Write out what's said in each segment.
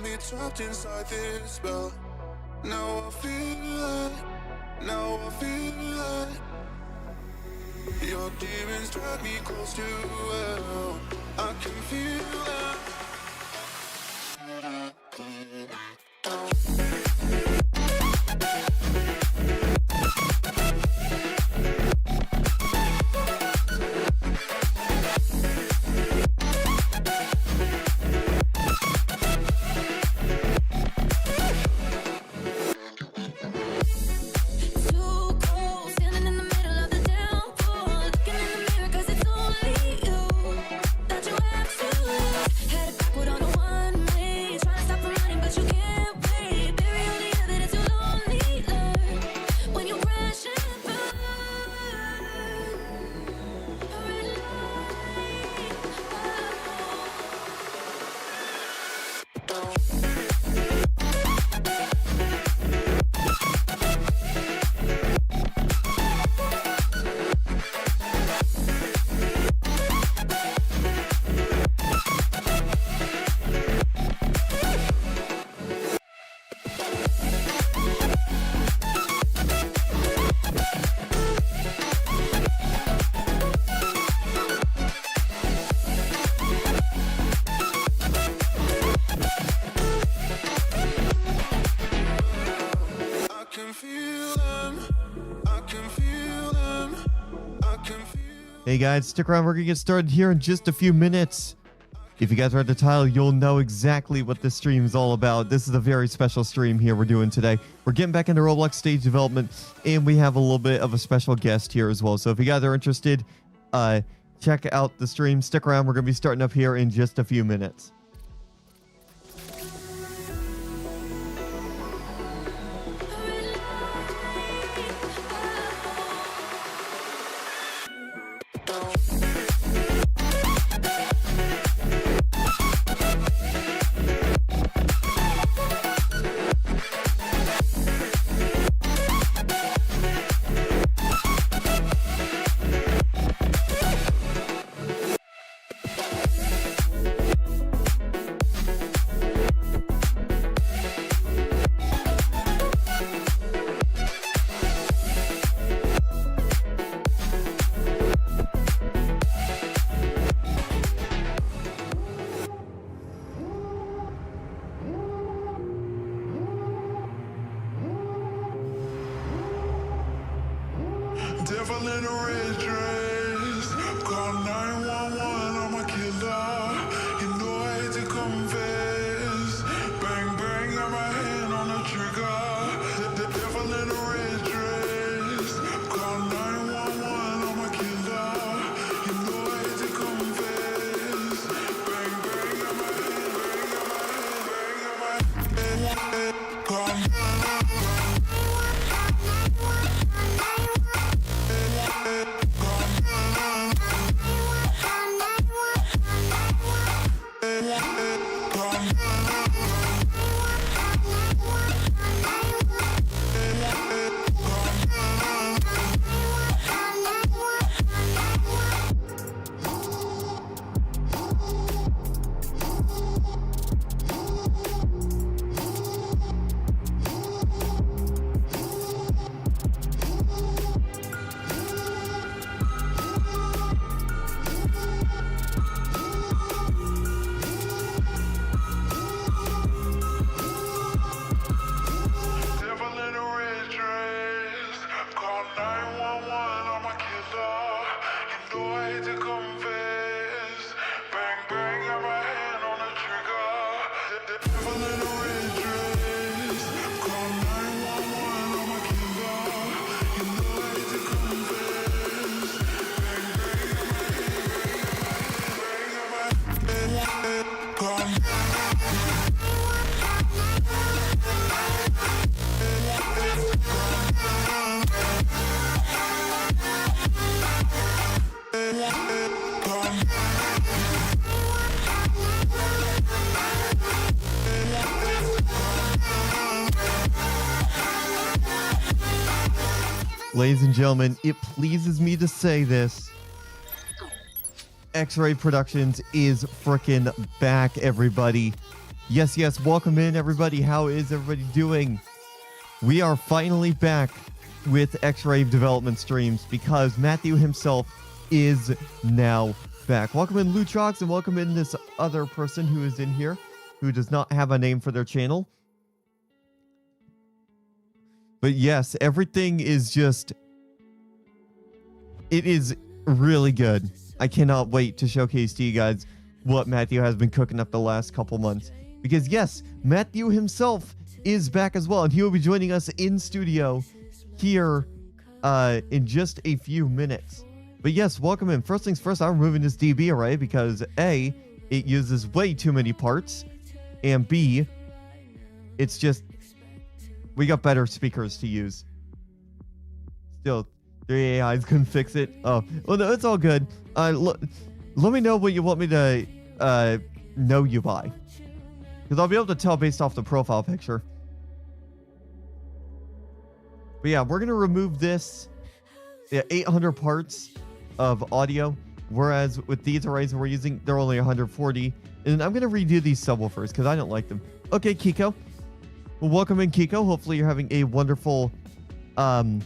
me trapped inside this spell. Now I feel it, now I feel it. Your demons drag me close to hell. I can feel it. Hey guys, stick around. We're going to get started here in just a few minutes. If you guys read the title, you'll know exactly what this stream is all about. This is a very special stream here we're doing today. We're getting back into Roblox stage development, and we have a little bit of a special guest here as well. So if you guys are interested, check out the stream. Stick around. We're going to be starting up here in just a few minutes. Devil in a red dress, call 911, I'm a killer. You know I hate to confess. Bang, bang, got my hand on the trigger. The devil in a red dress, call 911, I'm a killer. You know I hate to confess. Bang, bang, got my hand, bang, got my hand, call 911. Ladies and gentlemen, it pleases me to say this. X-Rave Productions is frickin' back, everybody. Yes, yes, welcome in everybody. How is everybody doing? We are finally back with X-Rave development streams because Matthew himself is now back. Welcome in ROBLOX and welcome in this other person who is in here who does not have a name for their channel. But yes, everything is just... It is really good. I cannot wait to showcase to you guys what Matthew has been cooking up the last couple months. Because yes, Matthew himself is back as well, and he will be joining us in studio here in just a few minutes. But yes, welcome in. First things first, I'm removing this DB array because A, it uses way too many parts, and B, it's just, we got better speakers to use. Still, the AIs couldn't fix it. Oh, well, no, it's all good. Let me know what you want me to know you by. Because I'll be able to tell based off the profile picture. But yeah, we're going to remove this 800 parts of audio. Whereas with these arrays that we're using, they're only 140. And I'm going to redo these subwoofers because I don't like them. Okay, Kiko. Well, welcome in, Kiko. Hopefully you're having a wonderful... well,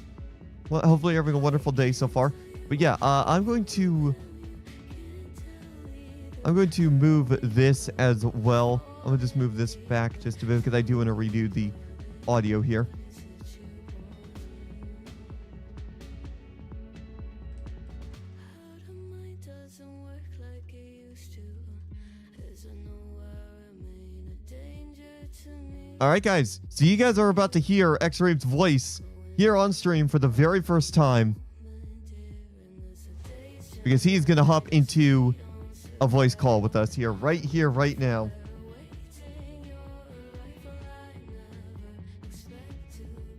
hopefully you're having a wonderful day so far. But yeah, I'm going to move this as well. I'm going to just move this back just a bit because I do want to redo the audio here. All right, guys. So you guys are about to hear X-Rave's voice here on stream for the very first time. Because he's going to hop into a voice call with us here, right now.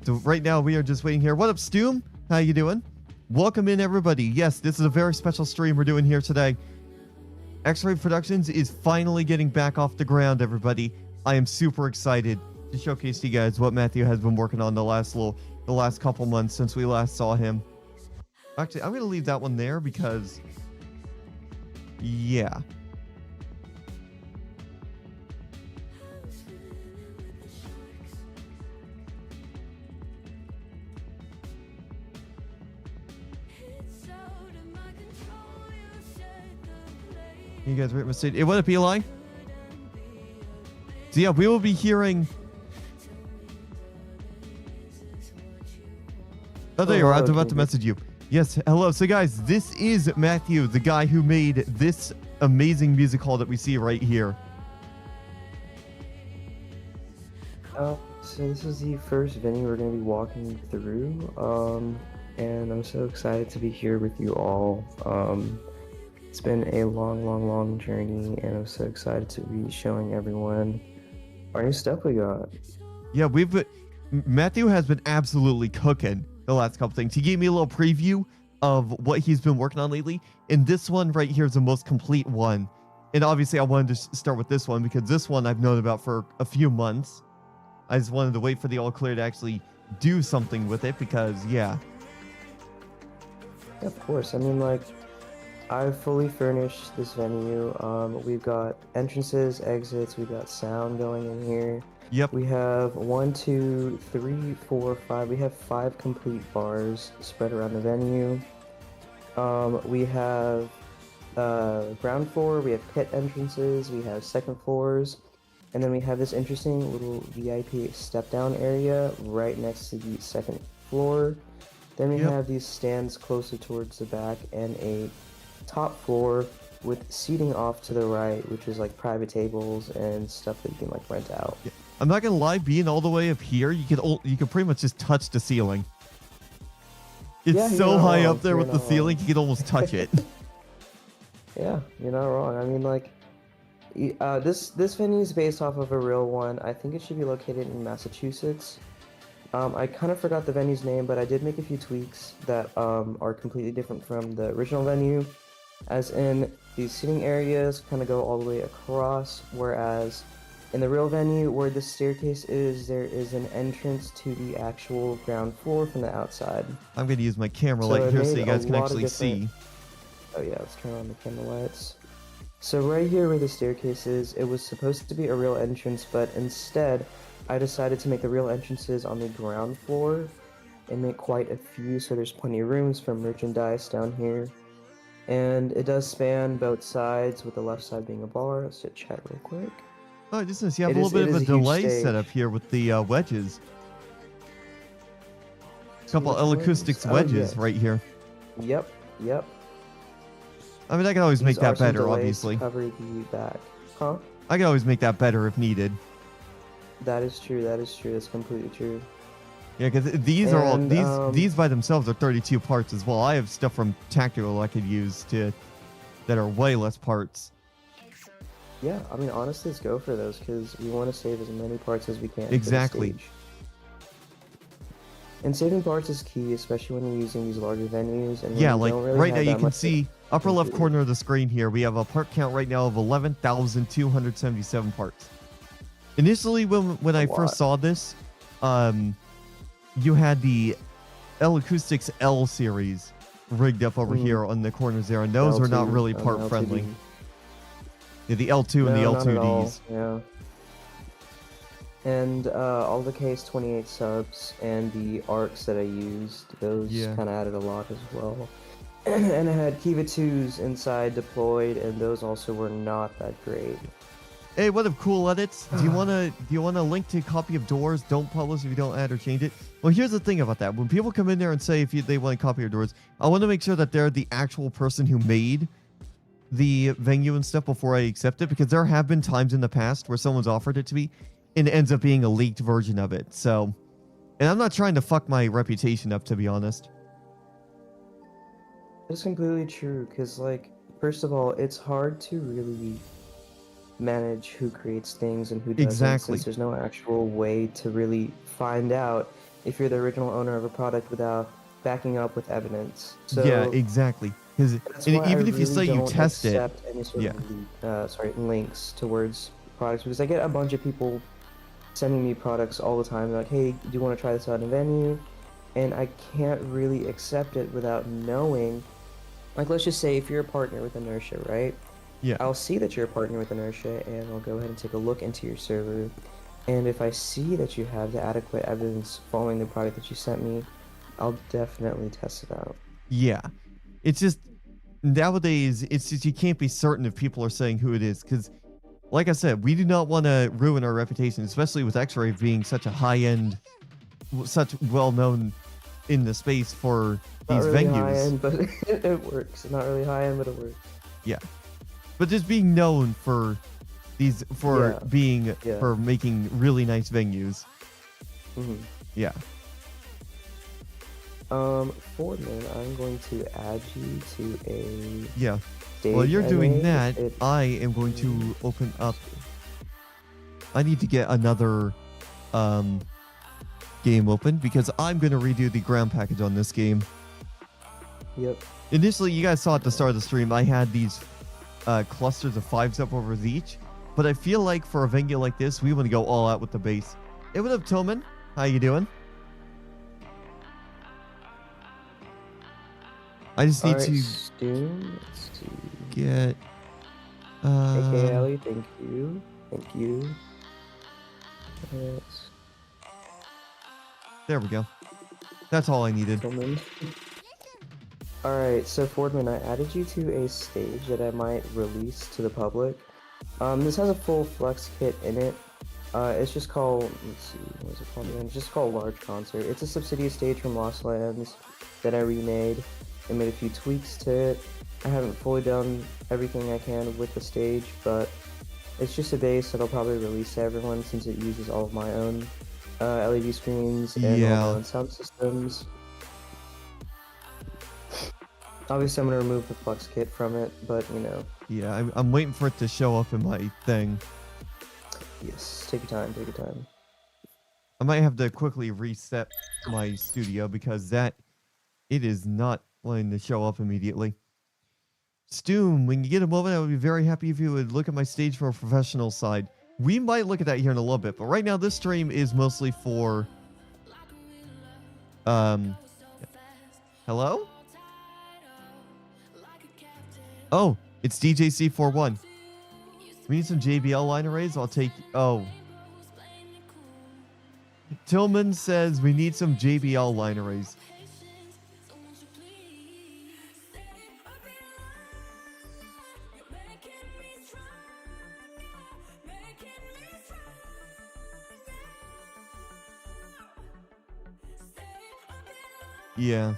So right now we are just waiting here. What up, Stoom? How you doing? Welcome in, everybody. Yes, this is a very special stream we're doing here today. X-Rave Productions is finally getting back off the ground, everybody. I am super excited to showcase to you guys what Matthew has been working on the last couple months since we last saw him. Actually, I'm going to leave that one there because... yeah. You guys rate my state. What up, Eli? So yeah, we will be hearing... Oh, there you are. I was about to message you. Yes, hello. So guys, this is Matthew, the guy who made this amazing music hall that we see right here. So this is the first venue we're going to be walking through, and I'm so excited to be here with you all. It's been a long journey, and I'm so excited to be showing everyone our new stuff we got. Yeah, Matthew has been absolutely cooking the last couple things. He gave me a little preview of what he's been working on lately, and this one right here is the most complete one. And obviously I wanted to start with this one because this one I've known about for a few months. I just wanted to wait for the all clear to actually do something with it because, yeah. Of course, I mean, like, I've fully furnished this venue. We've got entrances, exits, we've got sound going in here. Yep. We have 1, 2, 3, 4, 5. We have 5 complete bars spread around the venue. We have ground floor, we have pit entrances, we have second floors, and then we have this interesting little VIP step down area right next to the second floor. Then we have these stands closer towards the back and a top floor with seating off to the right, which is like private tables and stuff that you can like rent out. Yeah. I'm not gonna lie, being all the way up here, you could pretty much just touch the ceiling. It's so high up there with the ceiling, you could almost touch it. Yeah, you're not wrong. I mean, like, this venue is based off of a real one. I think it should be located in Massachusetts. I kind of forgot the venue's name, but I did make a few tweaks that are completely different from the original venue. As in, these seating areas kind of go all the way across, whereas in the real venue, where the staircase is, there is an entrance to the actual ground floor from the outside. I'm going to use my camera light here so you guys can actually see. Oh yeah, let's turn on the camera lights. So right here where the staircase is, it was supposed to be a real entrance, but instead I decided to make the real entrances on the ground floor and make quite a few, so there's plenty of rooms for merchandise down here. And it does span both sides, with the left side being a bar. Let's just chat real quick. Oh, just noticed you have It a little is- bit it of a is a huge delay stage. set up here with the wedges. Couple Which L ones? acoustics Oh, wedges yes. right here. Yep, yep. I mean, I can always make These are that some better, delays to obviously. cover the back. Huh? I can always make that better if needed. That is true, that is true, that's completely true. Yeah, because these are all And, these by themselves are 32 parts as well. I have stuff from Tactical I could use to that are way less parts. Yeah, I mean, honestly, let's go for those, because we want to save as many parts as we can Exactly. for the stage. And saving parts is key, especially when you're using these larger venues. And when Yeah, you like don't really right now have you that can much see upper left to do. corner of the screen here. We have a part count right now of 11,277 parts. Initially, when I lot. first saw this, you had the L Acoustics L series rigged up over here on the corners there, and those are not L2, really the part L2D. friendly. Yeah, the L2 and the No, not at all, L2Ds. yeah. And all the KS28 subs and the arcs that I used, those Yeah. kind of added a lot as well. And I had Kiva 2s inside deployed, and those also were not that great. Hey, what up, cool edits? Do you wanna link to copy of doors? Don't publish if you don't add or change it. Well, here's the thing about that. When people come in there and say they want a copy of doors, I want to make sure that they're the actual person who made the venue and stuff before I accept it, because there have been times in the past where someone's offered it to me and it ends up being a leaked version of it. So, and I'm not trying to fuck my reputation up, to be honest. It's completely true, because, like, first of all, it's hard to really manage who creates things and who doesn't, Exactly. since there's no actual way to really find out if you're the original owner of a product without backing up with evidence. So Yeah, exactly. Because that's why I even if you really say you don't test it, accept any sort of links towards products, because I get a bunch of people sending me products all the time. They're like, hey, do you want to try this out in venue? And I can't really accept it without knowing. Like, let's just say if you're a partner with Inertia, right? yeah, I'll see that you're a partner with Inertia, and I'll go ahead and take a look into your server. And if I see that you have the adequate evidence following the product that you sent me, I'll definitely test it out. yeah. It's just nowadays, it's just you can't be certain if people are saying who it is, because, like I said, we do not want to ruin our reputation, especially with X-Rave being such a high-end, such well-known in the space for these Not really venues. high end, but it works. Not really high end, but it works. Yeah, but just being known for these, for Yeah. being, Yeah. for making really nice venues. hmm Yeah. Fordman, I'm going to add you to a Yeah. stage. While you're I doing made. that, It- I am going to open up. I need to get another game open because I'm going to redo the ground package on this game. Yep. Initially, you guys saw at the start of the stream, I had these clusters of 5s up over each, but I feel like for a venue like this, we want to go all out with the bass. Hey, what up, Tillman? How you doing? I just need Alright, to Stu, let's see. get. AKA Ellie, thank you. Thank you. Yes. There we go. That's all I needed. Tillman. Alright, so Fordman, I added you to a stage that I might release to the public. This has a full flex kit in it. It's just called, let's see, what is it called again? It's just called Large Concert. It's a subsidiary stage from Lost Lands that I remade and made a few tweaks to it. I haven't fully done everything I can with the stage, but it's just a base that I'll probably release to everyone since it uses all of my own LED screens and all Yeah. my own sound systems. Obviously, I'm going to remove the Flux kit from it, but, you know. Yeah, I'm waiting for it to show up in my thing. Yes, take your time, take your time. I might have to quickly reset my studio because it is not wanting to show up immediately. Stoom, when you get a moment, I would be very happy if you would look at my stage for a professional side. We might look at that here in a little bit, but right now this stream is mostly for... Hello? Oh, it's DJ C41. We need some JBL line arrays. I'll take. Oh. Tillman says we need some JBL line arrays. Yeah.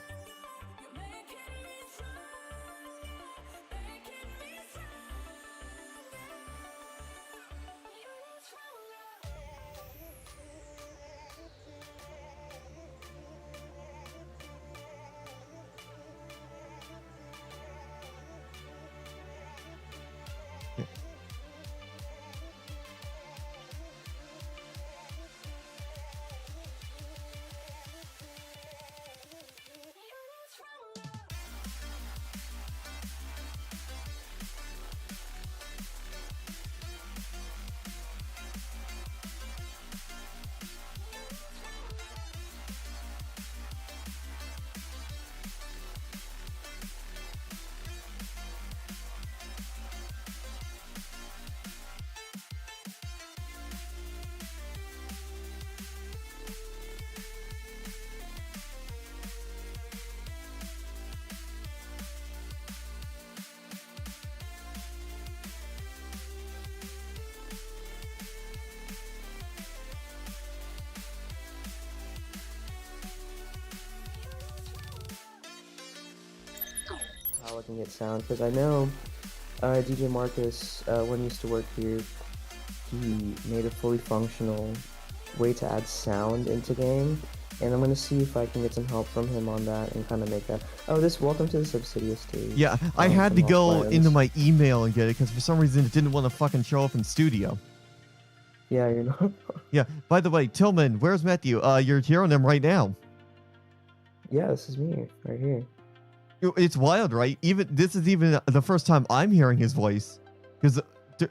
How I can get sound, because I know DJ Marcus, when he used to work here, he made a fully functional way to add sound into game, and I'm gonna see if I can get some help from him on that and kind of make that. Oh, welcome to the Subsidia stage. Yeah, I had to from go Lost Lands. into my email and get it because for some reason it didn't want to fucking show up in studio. Yeah, you're not. Yeah. By the way, Tillman, where's Matthew? You're hearing them right now. Yeah, this is me right here. It's wild, right? This is even the first time I'm hearing his voice, because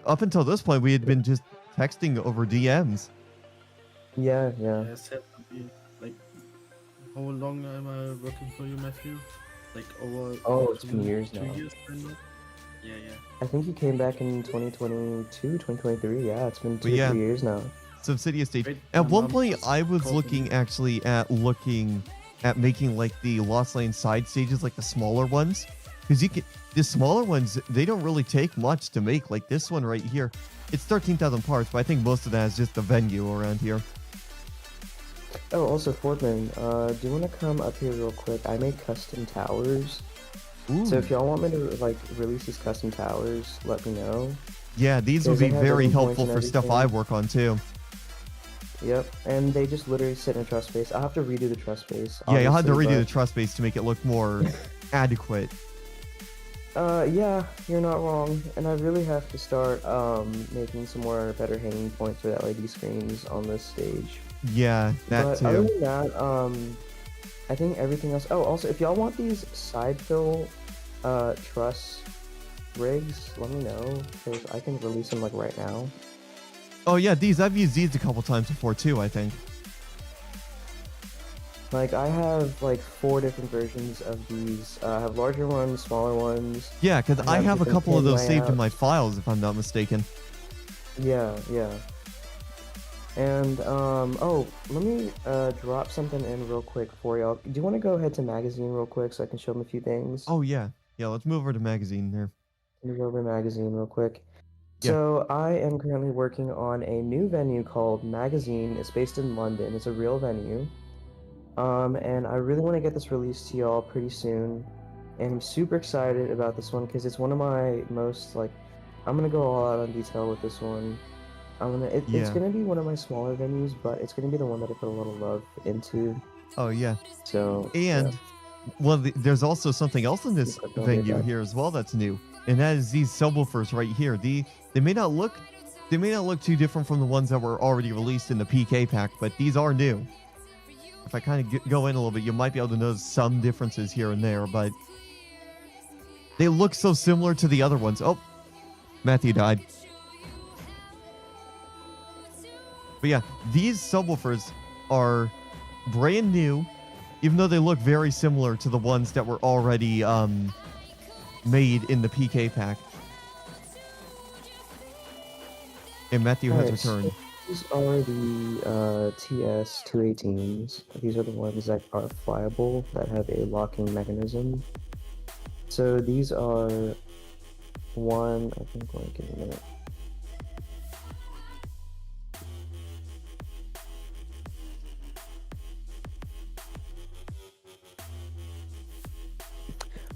up until this point we had been just texting over DMs. Yeah. Yeah, I said, like, how long am I working for you, Matthew? Like, over. Oh, it's been years 2 now. years, kinda? Yeah. I think you came back in 2022, 2023. Yeah, it's been 2 yeah. 3 years now. Subsidia stage. Wait, At my one mom point, just I was called looking me. actually at making like the Lost Lane side stages, like the smaller ones, because the smaller ones, they don't really take much to make. Like this one right here, it's 13,000 parts, but I think most of that is just the venue around here. Oh, also, Fordman, do you want to come up here real quick? I make custom towers. Ooh. So if y'all want me to like release these custom towers, let me know. Yeah, these would Because they be have very living points helpful and for stuff I everything. work on too. Yep, and they just literally sit in a truss space. I'll have to redo the truss space. Yeah, you'll have to obviously, redo the truss base to make it look more adequate. Yeah, you're not wrong. And I really have to start making some more better hanging points for the LED screens on this stage. Yeah, that But other too. than that, I think everything else. Oh, also, if y'all want these side fill truss rigs, let me know, because I can release them like right now. Oh yeah, I've used these a couple times before too, I think. Like, I have like 4 different versions of these. I have larger ones, smaller ones. Yeah, because I have a different couple of pin those saved in layouts. my files, if I'm not mistaken. Yeah. And oh, let me drop something in real quick for y'all. Do you want to go ahead to magazine real quick so I can show them a few things? Oh yeah, let's move over to magazine there. Let me go over to magazine real quick. Yeah. So I am currently working on a new venue called Magazine. It's based in London. It's a real venue. And I really want to get this released to y'all pretty soon. And I'm super excited about this one because it's one of my most, like, I'm gonna go all out on detail with this one. It's Yeah. gonna be one of my smaller venues, but it's gonna be the one that I put a lot of love into. Oh yeah, So and well, there's also something else in this Don't get venue that. here as well that's new, and that is these subwoofers right here. They may not look too different from the ones that were already released in the PK pack, but these are new. If I kind of go in a little bit, you might be able to notice some differences here and there, but they look so similar to the other ones. Oh, Matthew died. But yeah, these subwoofers are brand new, even though they look very similar to the ones that were already made in the PK pack. And Matthew has Alright, so returned. these are the TS-218s. These are the ones that are flyable, that have a locking mechanism. So these are one, I think, like in a minute.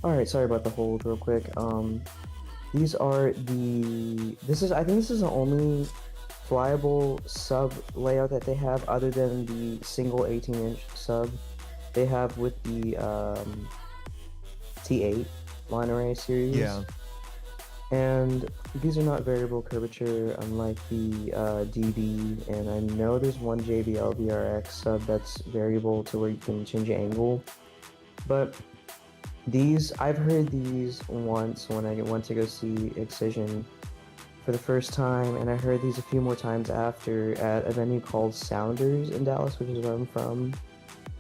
Alright, sorry about the hold real quick. These are the, I think this is the only flyable sub layout that they have other than the single 18-inch sub they have with the T8 line array series. Yeah. And these are not variable curvature unlike the DB, and I know there's one JBL VRX sub that's variable to where you can change the angle. But these, I've heard these once when I went to go see Excision for the first time, and I heard these a few more times after at a venue called Sounders in Dallas, which is where I'm from.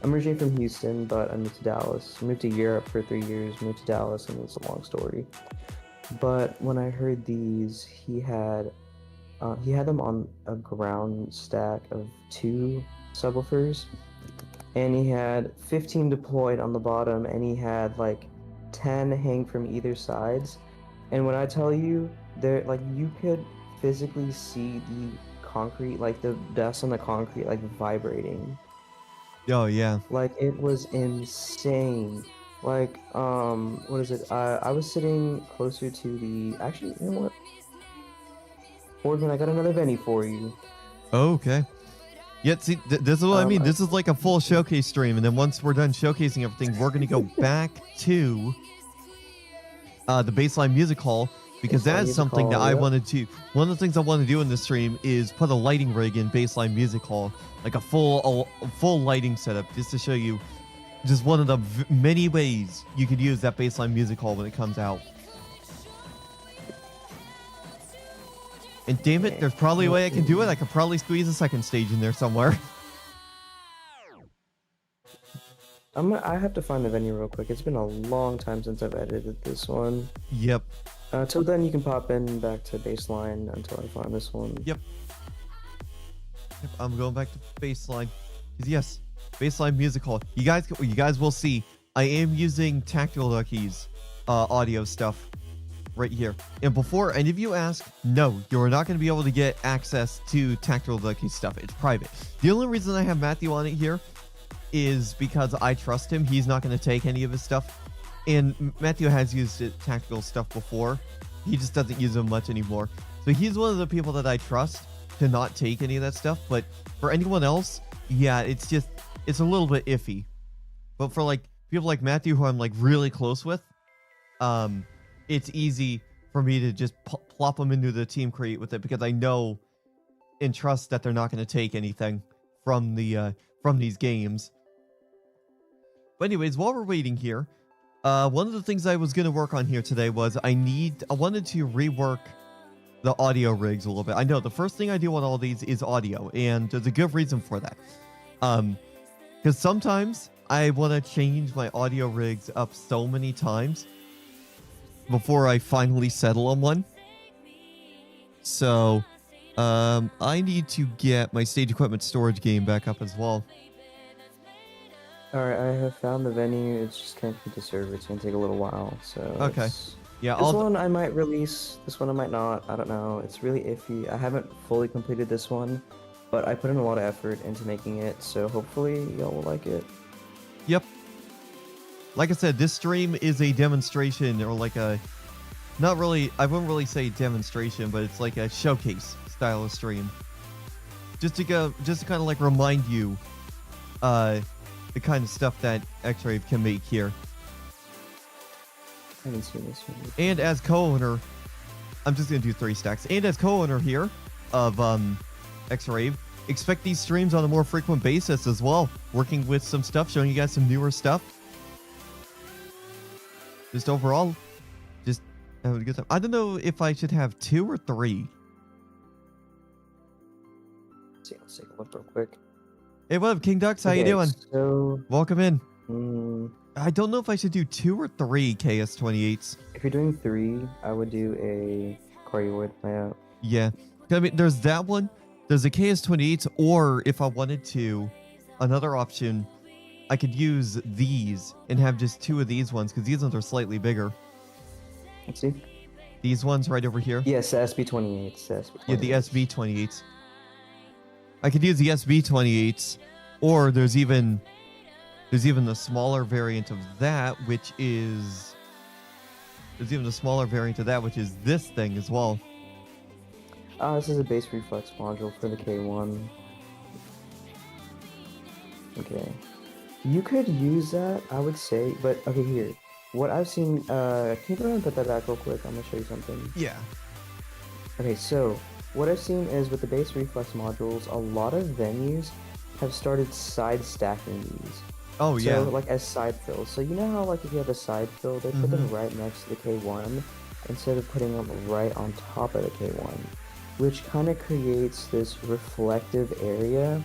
I'm originally from Houston, but I moved to Dallas. I moved to Europe for 3 years, moved to Dallas, and it's a long story. But when I heard these, he had them on a ground stack of 2 subwoofers, and he had 15 deployed on the bottom, and he had like 10 hang from either sides. And when I tell you, there, like, you could physically see the concrete, like the dust on the concrete, like vibrating. Oh, yeah. Like, it was insane. Like, what is it? I was sitting closer to the, actually, you know what? Morgan, I got another venue for you. Okay. Yeah, see, this is what I mean. This is like a full showcase stream, and then once we're done showcasing everything, we're going to go back to the Bassline Music Hall, because that is something that I wanted to... One of the things I want to do in this stream is put a lighting rig in Bassline Music Hall, like a full lighting setup, just to show you just one of the many ways you could use that Bassline Music Hall when it comes out. And damn it, there's probably a way I can do it. I could probably squeeze a second stage in there somewhere. I have to find the venue real quick. It's been a long time since I've edited this one. Yep. Till then, you can pop in back to Bassline until I find this one. Yep. I'm going back to Bassline. Yes, Bassline Music Hall. You guys will see. I am using Tactical Ducky's audio stuff right here. And before any of you ask, no, you are not going to be able to get access to Tactical Ducky's stuff. It's private. The only reason I have Matthew on it here is because I trust him. He's not going to take any of his stuff. And Matthew has used Tactical stuff before. He just doesn't use them much anymore. So he's one of the people that I trust to not take any of that stuff. But for anyone else, yeah, it's a little bit iffy. But for like people like Matthew, who I'm like really close with, it's easy for me to just plop them into the team create with it, because I know and trust that they're not going to take anything from these games. But anyways, while we're waiting here, one of the things I was going to work on here today was I wanted to rework the audio rigs a little bit. I know the first thing I do on all these is audio, and there's a good reason for that. Because sometimes I want to change my audio rigs up so many times before I finally settle on one. So, I need to get my stage equipment storage game back up as well. Alright, I have found the venue. It's just connected to the server. It's going to take a little while, so... Okay. Yeah, this one I might release. This one I might not. I don't know. It's really iffy. I haven't fully completed this one, but I put in a lot of effort into making it, so hopefully y'all will like it. Yep. Like I said, this stream is a demonstration, or like a... Not really... I wouldn't really say demonstration, but it's like a showcase style of stream. Just to kind of like remind you the kind of stuff that X-Rave can make here. I haven't seen this one. And as co-owner, I'm just going to do 3 stacks. And as co-owner here of X-Rave, expect these streams on a more frequent basis as well. Working with some stuff, showing you guys some newer stuff. Just overall, just having a good time. I don't know if I should have 2 or 3. Let's take a look real quick. Hey, what up, King Ducks? How you doing? So, Welcome in. I don't know if I should do 2 or 3 KS28s. if you're doing 3, I would do a cardioid layout. Yeah. I mean, there's that one. There's the KS28s, or if I wanted to, another option, I could use these and have just 2 of these ones because these ones are slightly bigger. Let's see. These ones right over here. Yes, the SB28s. Yeah, the SB28s. I could use the SB28s, or there's even the smaller variant of that, which is this thing as well. This is a bass reflex module for the K1. Okay. You could use that, I would say, but okay, here. What I've seen, can you go ahead and put that back real quick? I'm gonna show you something. Yeah. Okay, so what I've seen is with the bass reflex modules, a lot of venues have started side stacking these. Oh, yeah. So, like, as side fills. So, you know how, like, if you have a side fill, they put them right next to the K1 instead of putting them right on top of the K1, which kind of creates this reflective area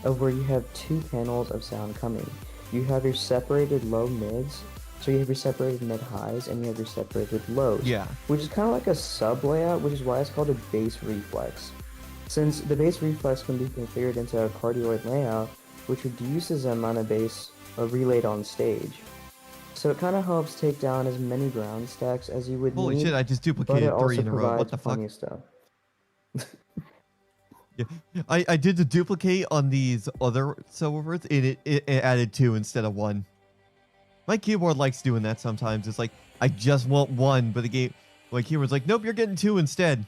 of where you have 2 panels of sound coming. You have your separated low mids, so you have your separated mid highs, and you have your separated lows. Yeah. Which is kind of like a sub layout, which is why it's called a bass reflex. Since the bass reflex can be configured into a cardioid layout, which reduces the amount of bass relayed on stage. So it kind of helps take down as many ground stacks as you would need. Holy shit, I just but duplicated it 3 also in a row. What the fuck? plenty of stuff. Yeah. I did the duplicate on these other subwoofers, and it added 2 instead of 1. My keyboard likes doing that sometimes. It's like, I just want 1, but my keyboard's like, nope, you're getting 2 instead.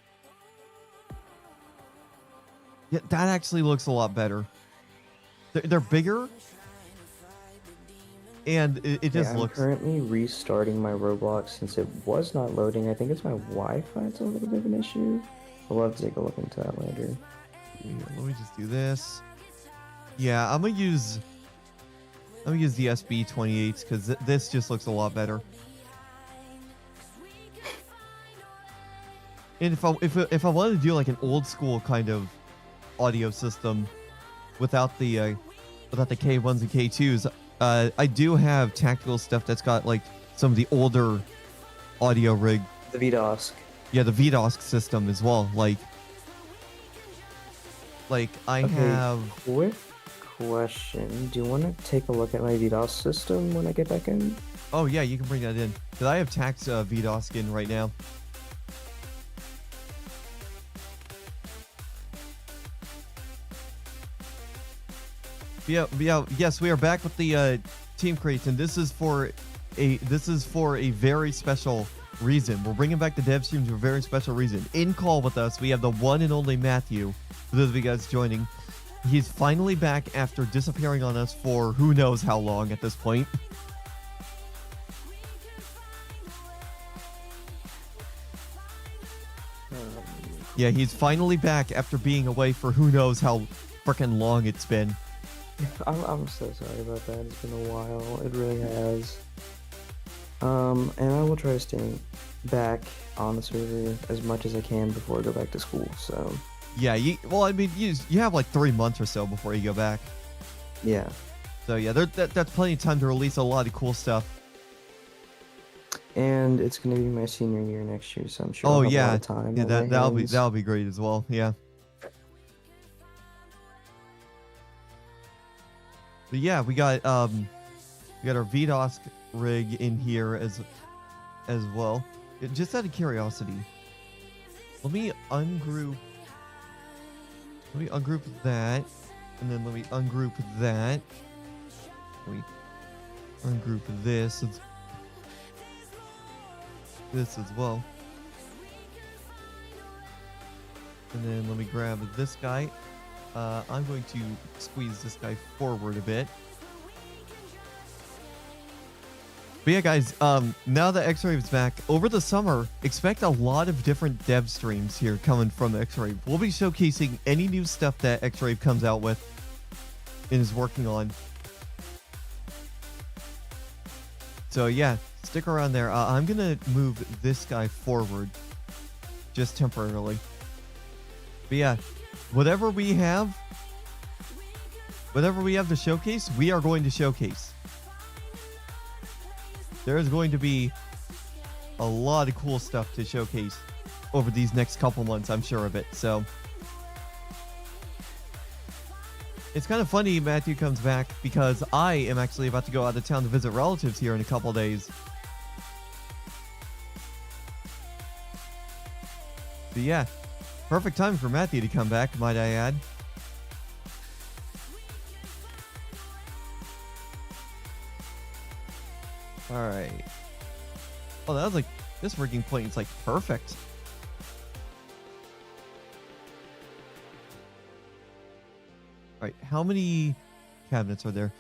Yeah, that actually looks a lot better. They're bigger, and it just looks... I'm currently restarting my ROBLOX since it was not loading. I think it's my Wi-Fi that's a little bit of an issue. We'll have to take a look into that later. Here, let me just do this. Yeah, I'm gonna use the SB28s because this just looks a lot better. And if I wanted to do like an old school kind of audio system without the K1s and K2s, I do have tactical stuff that's got like some of the older audio rig. The VDOSC. Yeah, the VDOSC system as well. Like I have. Quick question: do you want to take a look at my VDOSC system when I get back in? Oh yeah, you can bring that in. Cause I have Tax VDOSC in right now. Yeah, yes, we are back with the team crates, and this is for a very special reason. We're bringing back the dev streams for a very special reason. In call with us, we have the one and only Matthew. For those of you guys joining, he's finally back after disappearing on us for who knows how long at this point. Yeah, he's finally back after being away for who knows how freaking long it's been. I'm so sorry about that. It's been a while. It really has. And I will try to stay back on the server as much as I can before I go back to school. So. Yeah. You have like 3 months or so before you go back. Yeah. So yeah, that's plenty of time to release a lot of cool stuff. And it's gonna be my senior year next year, so I'm sure. Oh I'll have yeah. a lot of time Yeah, on my hands. that'll be great as well. Yeah. But yeah, we got our VDOSC rig in here as well. Just out of curiosity, let me ungroup that, and then let me ungroup that. Let me ungroup this as well. And then let me grab this guy. I'm going to squeeze this guy forward a bit. But yeah, guys, now that X-Rave is back, over the summer, expect a lot of different dev streams here coming from X-Rave. We'll be showcasing any new stuff that X-Rave comes out with and is working on. So yeah, stick around there. I'm going to move this guy forward just temporarily. But yeah, whatever we have to showcase, we are going to showcase. There is going to be a lot of cool stuff to showcase over these next couple months, I'm sure of it. So it's kind of funny Matthew comes back because I am actually about to go out of town to visit relatives here in a couple days. But yeah, perfect time for Matthew to come back, might I add. Alright. Oh, that was like, this rigging point is like perfect. Alright, how many cabinets are there?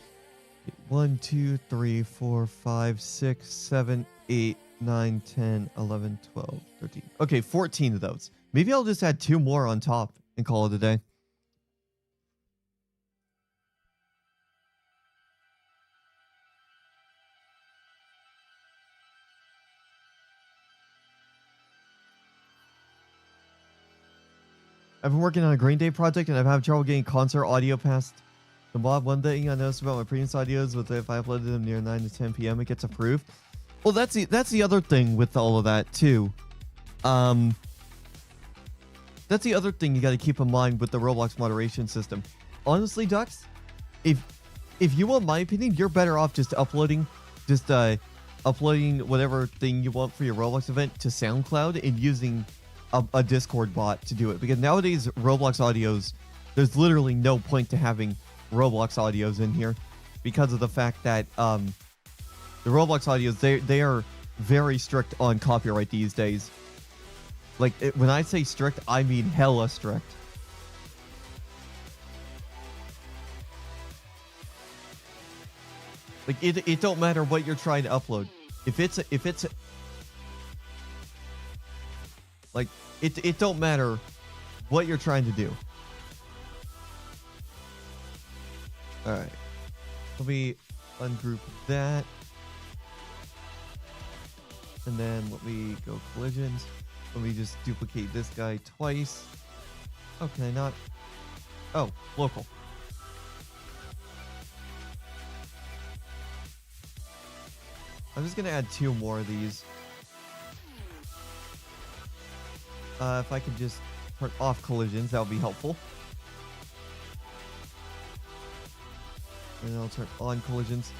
1, 2, 3, 4, 5, 6, 7, 8, 9, 10, 11, 12, 13. Okay, 14 of those. Maybe I'll just add 2 more on top and call it a day. I've been working on a Green Day project and I've had trouble getting concert audio past the mod. One thing I noticed about my previous audios was that if I uploaded them near 9 to 10 p.m. it gets approved. Well, that's the other thing with all of that too. That's the other thing you got to keep in mind with the Roblox moderation system. Honestly, Dux, if you want my opinion, you're better off just uploading whatever thing you want for your Roblox event to SoundCloud and using a Discord bot to do it, because nowadays Roblox audios, there's literally no point to having Roblox audios in here because of the fact that the Roblox audios, they are very strict on copyright these days. Like when I say strict, I mean hella strict. Like it don't matter what you're trying to upload. If it's like, it don't matter what you're trying to do. Alright. Let me ungroup that. And then let me go collisions. Let me just duplicate this guy twice. Oh, can I not? Oh, local. I'm just gonna add 2 more of these. If I could just turn off collisions, that would be helpful. And I'll turn on collisions.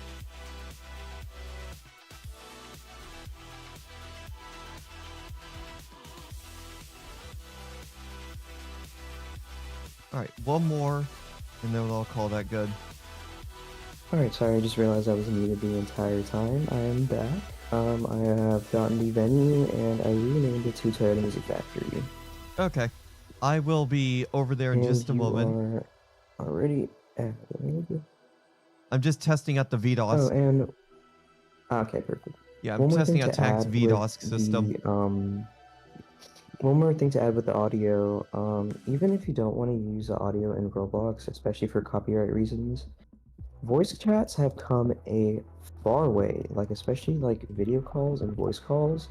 Alright, 1 more, and then I'll call that good. Alright, sorry, I just realized I was muted the entire time. I am back. I have gotten the venue and I renamed it to Toyota Music Factory. Okay. I will be over there in just a moment. Are already added. I'm just testing out the VDOS. Oh, and okay, perfect. Yeah, I'm testing out Tac's VDOS system. One more thing to add with the audio. Even if you don't want to use the audio in Roblox, especially for copyright reasons, voice chats have come a far way, like especially like video calls and voice calls.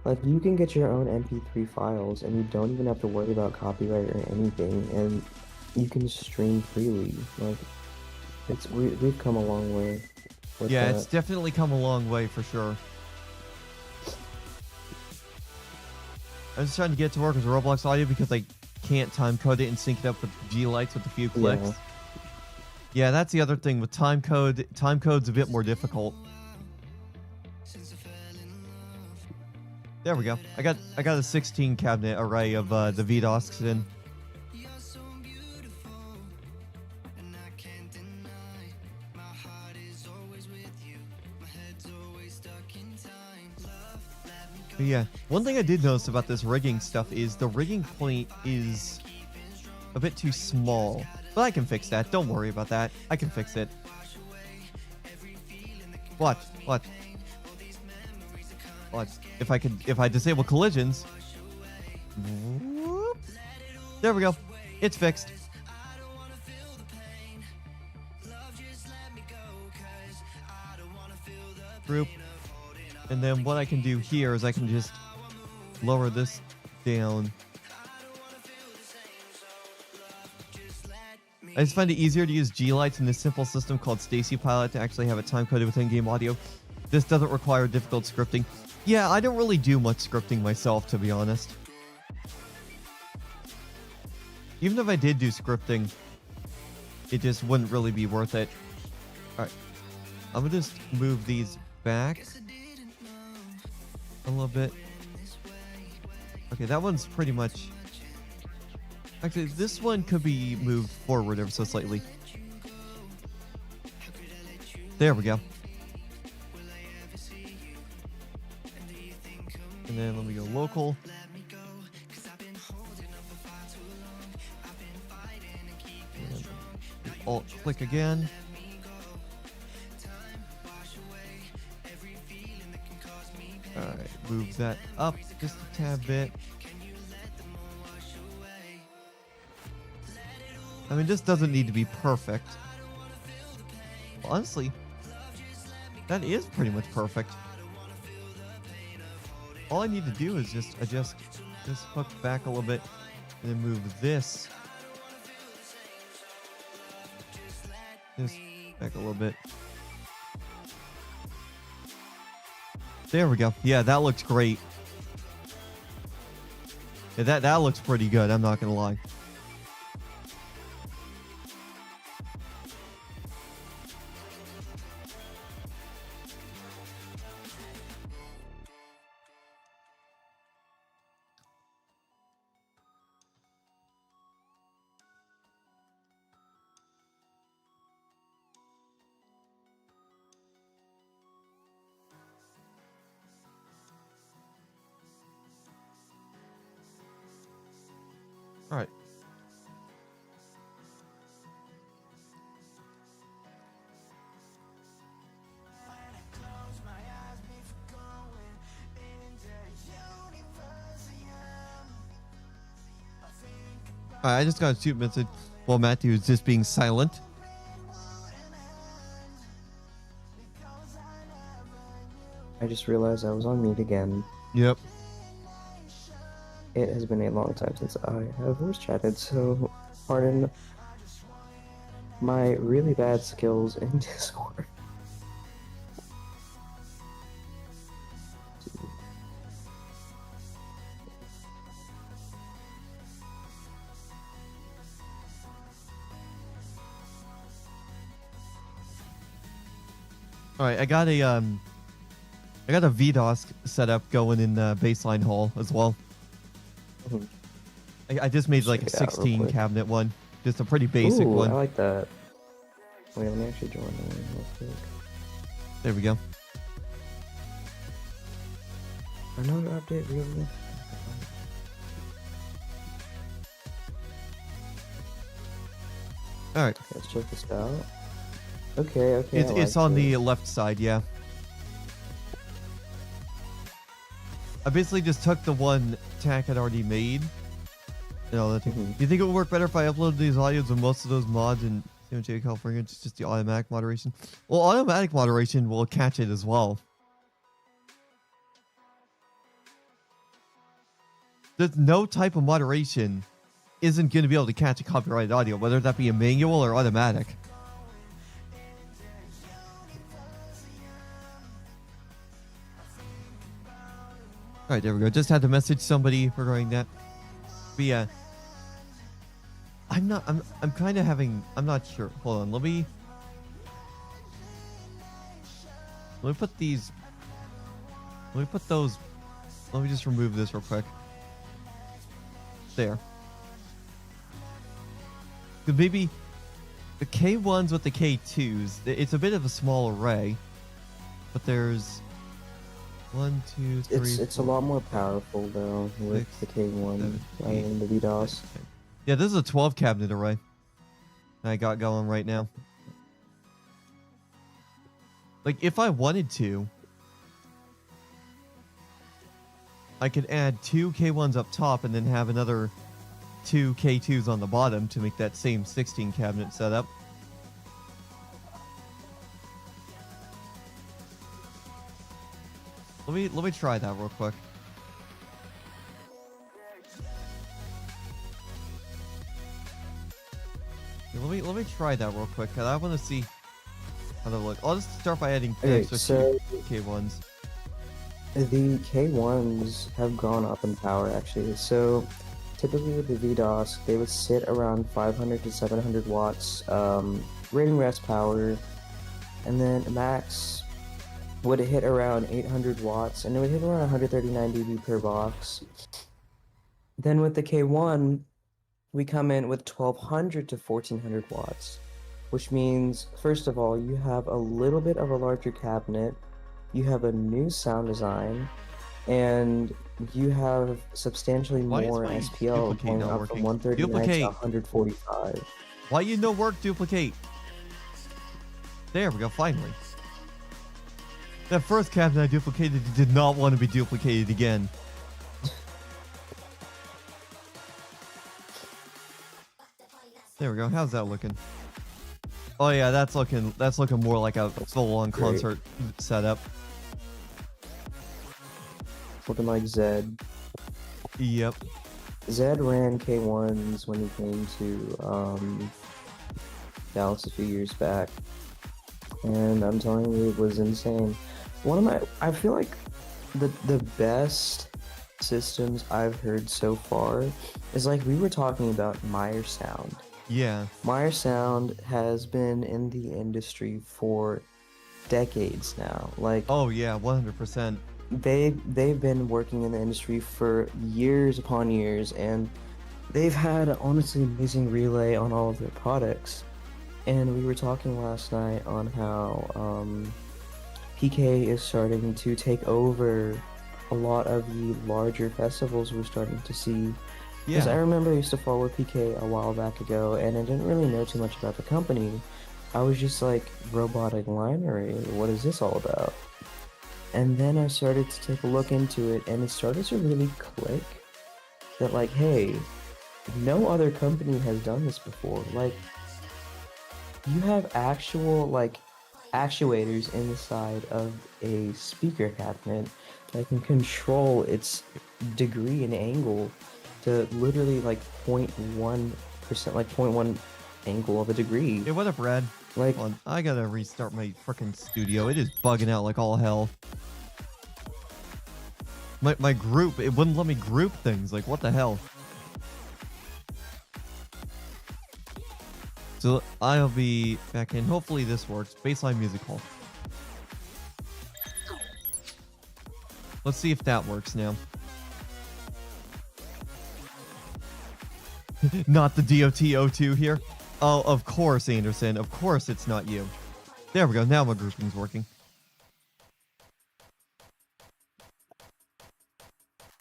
Like you can get your own MP3 files and you don't even have to worry about copyright or anything, and you can stream freely. Like we've come a long way with Yeah, that. it's definitely come a long way for sure. I'm just trying to get to work with Roblox audio because I can't time code it and sync it up with G-Lights with a few clicks. Yeah. Yeah, that's the other thing with time code. Time code's a bit more difficult. There we go. I got a 16 cabinet array of the VDOSs in. But yeah, one thing I did notice about this rigging stuff is the rigging point is a bit too small. But I can fix that. Don't worry about that. I can fix it. What? If I disable collisions. Whoop. There we go. It's fixed. Group. And then what I can do here is I can just lower this down. I just find it easier to use G-Lights in this simple system called Stacy Pilot to actually have it time-coded with in-game audio. This doesn't require difficult scripting. Yeah, I don't really do much scripting myself, to be honest. Even if I did do scripting, it just wouldn't really be worth it. Alright. I'm gonna just move these back a little bit. Okay, that one's pretty much... Actually, this one could be moved forward ever so slightly. There we go. And then let me go local. Alt click again. Alright, move that up just a tad bit. I mean, this doesn't need to be perfect. Well, honestly, that is pretty much perfect. All I need to do is just adjust this hook back a little bit and then move this back a little bit. There we go. Yeah, that looks great. Yeah, that looks pretty good, I'm not gonna lie. All right. I just got a shoot message while Matthew was just being silent. I just realized I was on mute again. Yep. It has been a long time since I have voice chatted, so pardon my really bad skills in Discord. All right, I got a VDOS setup going in Bassline Hall as well. I just made like a Check it out real 16 quick. cabinet one, just a pretty basic Ooh, one. I like that. Wait, let me actually join the one real quick. There we go. Another update, really? All right, Let's check this out. Okay, okay. I it's like on it. the left side, yeah. I basically just took the one tack I'd already made. And all that. Do you think it would work better if I uploaded these audios with most of those mods in San Diego, California? It's just the automatic moderation. Well, automatic moderation will catch it as well. There's no type of moderation isn't going to be able to catch a copyrighted audio, whether that be a manual or automatic. All right, there we go. Just had to message somebody regarding that. But yeah, I'm kind of having, I'm not sure. Hold on, let me put these, let me put those, let me just remove this real quick. There. 'Cause maybe the K1s with the K2s, it's a bit of a small array, but there's 1, 2, 3. It's a lot more powerful though with 6, the K1 7, and the VDOS. Yeah, this is a 12 cabinet array I got going right now. Like, if I wanted to, I could add 2 K1s up top and then have another 2 K2s on the bottom to make that same 16 cabinet setup. Let me try that real quick. Yeah, let me try that real quick, 'cause I want to see how that looks. I'll just start by adding Okay, extra so 2 K1s. the K1s have gone up in power actually. So typically with the VDOS, they would sit around 500 to 700 watts rating rest power, and then max would hit around 800 watts, and it would hit around 139 dB per box. Then with the K1, we come in with 1200 to 1400 watts, which means, first of all, you have a little bit of a larger cabinet, you have a new sound design, and you have substantially Why is more my SPL duplicate going not up working? from 139 Duplicate. to 145. Why you no work duplicate? There we go, finally. That first cabinet I duplicated did not want to be duplicated again. There we go. How's that looking? Oh yeah, that's looking more like a full-on concert setup. Looking like Zed. Yep. Zed ran K1s when he came to Dallas a few years back, and I'm telling you, it was insane. I feel like the best systems I've heard so far is like we were talking about Meyer Sound. Yeah. Meyer Sound has been in the industry for decades now. Like, Oh yeah, 100%. they've been working in the industry for years upon years, and they've had an honestly amazing relay on all of their products. And we were talking last night on how PK is starting to take over a lot of the larger festivals we're starting to see. Because I Yeah. remember I used to follow PK a while back ago, and I didn't really know too much about the company. I was just like, robotic line array, what is this all about? And then I started to take a look into it, and it started to really click that, like, hey, no other company has done this before. Like, you have actual, like, actuators inside of a speaker cabinet that can control its degree and angle to literally, like, 0.1%, like 0.1 angle of a degree. Hey, what up, Brad? Like, Hold on, I gotta restart my freaking studio. It is bugging out like all hell. My group, it wouldn't let me group things. Like, what the hell? So I'll be back in. Hopefully this works. Bassline Music Hall. Let's see if that works now. Not the DOT02 here. Oh, of course, Anderson. Of course it's not you. There we go. Now my grouping's working.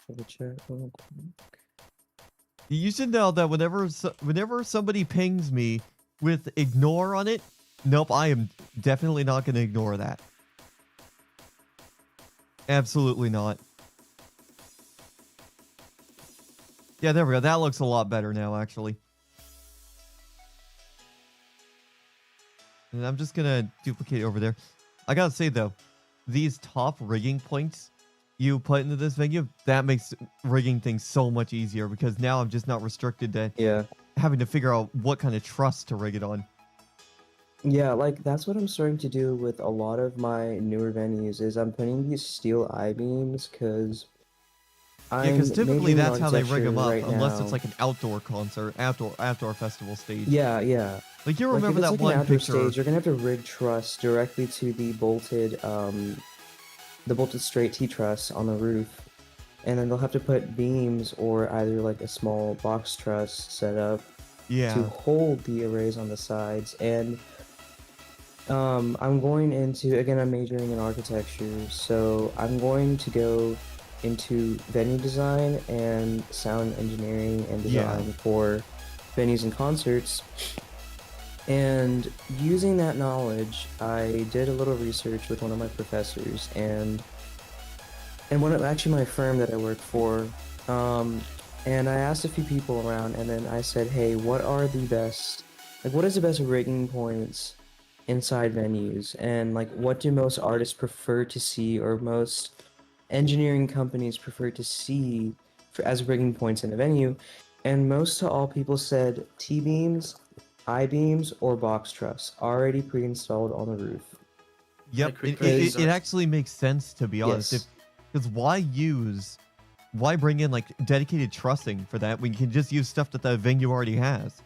double check. You should know that whenever somebody pings me with ignore on it, nope, I am definitely not going to ignore that. Absolutely not. Yeah, there we go. That looks a lot better now, actually. And I'm just going to duplicate over there. I got to say, though, these top rigging points you put into this venue, that makes rigging things so much easier because now I'm just not restricted to having to figure out what kind of truss to rig it on. Yeah, like that's what I'm starting to do with a lot of my newer venues is I'm putting these steel I-beams because Yeah, because typically that's how they rig them up, right unless now. it's like an outdoor concert, outdoor festival stage. Yeah, yeah. Like you Like, remember if it's that like one an outdoor picture? stage, you're gonna have to rig truss directly to the bolted straight T-truss on the roof, and then they'll have to put beams or either like a small box truss set up Yeah. to hold the arrays on the sides. And I'm going into, again, I'm majoring in architecture, so I'm going to go into venue design and sound engineering and design for venues and concerts. And using that knowledge, I did a little research with one of my professors and one of actually my firm that I work for. And I asked a few people around, and then I said, hey, what is the best rigging points inside venues, and like what do most artists prefer to see, or most engineering companies prefer to see as rigging points in a venue? And most to all people said T-beams, I-beams, or box truss already pre-installed on the roof. Yep. quick It question. actually makes sense, to be honest. Yes. Because why use why bring in like dedicated trussing for that? We can just use stuff that the venue already has.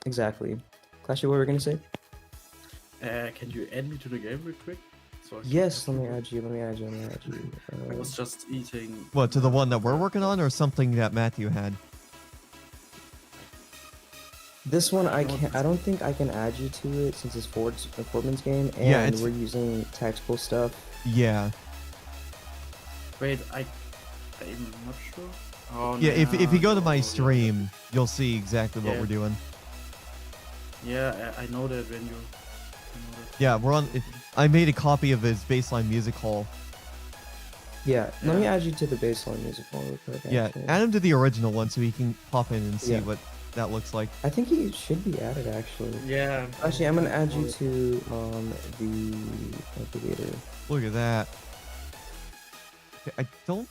Exactly. Clashy, what were we gonna say? Can you add me to the game real quick? So I can Yes, have let me to- add you. Let me add you. Let me add you. I was just eating. What, to the one that we're working on, or something that Matthew had? This one I can't. I don't think I can add you to it since it's Fordman's game, and Yeah, it's- we're using tactical stuff. Yeah. Wait, I'm not sure. Oh, Yeah, if you go to my no, stream, you'll see exactly what Yeah. we're doing. Yeah, I know that venue. I know that. Yeah, we're on. I made a copy of his Bassline Music Hall. Yeah, let me Yeah. add you to the Bassline Music Hall real quick. Yeah, actually. add him to the original one so he can pop in and see Yeah. what that looks like. I think he should be added actually. Yeah. Actually, I'm gonna add you to the navigator. Look at that. Okay, I don't.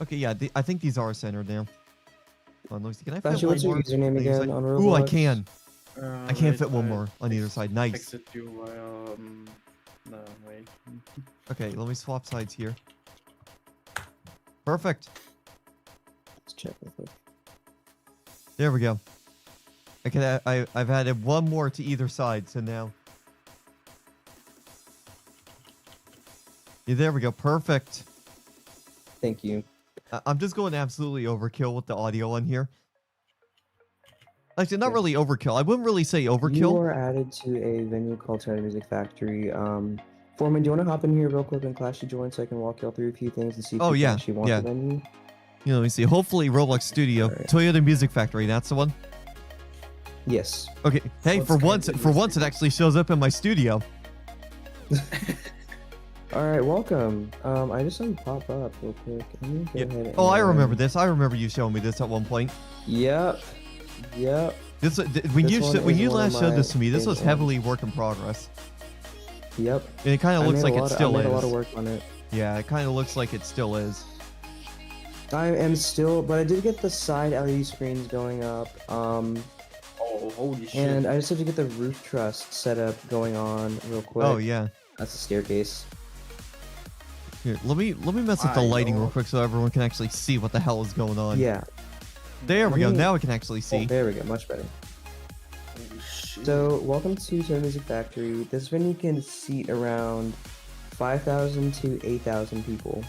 Okay, yeah, I think these are centered now. Hold on, let me see. Can I fit Clashy, one what's your more username on either again side? on Roblox? Ooh, I can. I can't Wait, fit one more on either side. Nice. Exit you via. No, wait. Okay, let me swap sides here. Perfect. Let's check real quick. There we go. I've added one more to either side, so now. Yeah, there we go. Perfect. Thank you. I'm just going absolutely overkill with the audio on here. Actually, not Yeah. really overkill. I wouldn't really say You overkill. are added to a venue called Turner Music Factory. Foreman, do you want to hop in here real quick and Clashy join so I can walk y'all through a few things and see if Oh, you yeah, can actually want yeah. the venue? You know, let me see. Hopefully, Roblox Studio, Alright. Toyota Music Factory. That's the one. Yes. Okay. Hey, What's for kind once, of for once, it actually shows up in my studio. All right, welcome. I just saw you pop up real quick. Let me go Yeah. ahead Oh, I and- remember this. I remember you showing me this at one point. Yep. This when This you one when is you one of last showed my this to me, this was favorite heavily work in progress. Yep. And it kind of looks like it still I made a lot of is. work on it. Yeah, it kind of looks like it still is. I am still, but I did get the side LED screens going up. Oh, holy shit. And I just have to get the roof truss set up going on real quick. Oh yeah. That's the staircase. Here, let me mess with the My lighting real lord. quick so everyone can actually see what the hell is going on. Yeah. There we go. Let me- Now we can actually Oh, see. there we go. Much better. Holy shit. So, welcome to Turner Music Factory. This venue can seat around 5,000 to 8,000 people.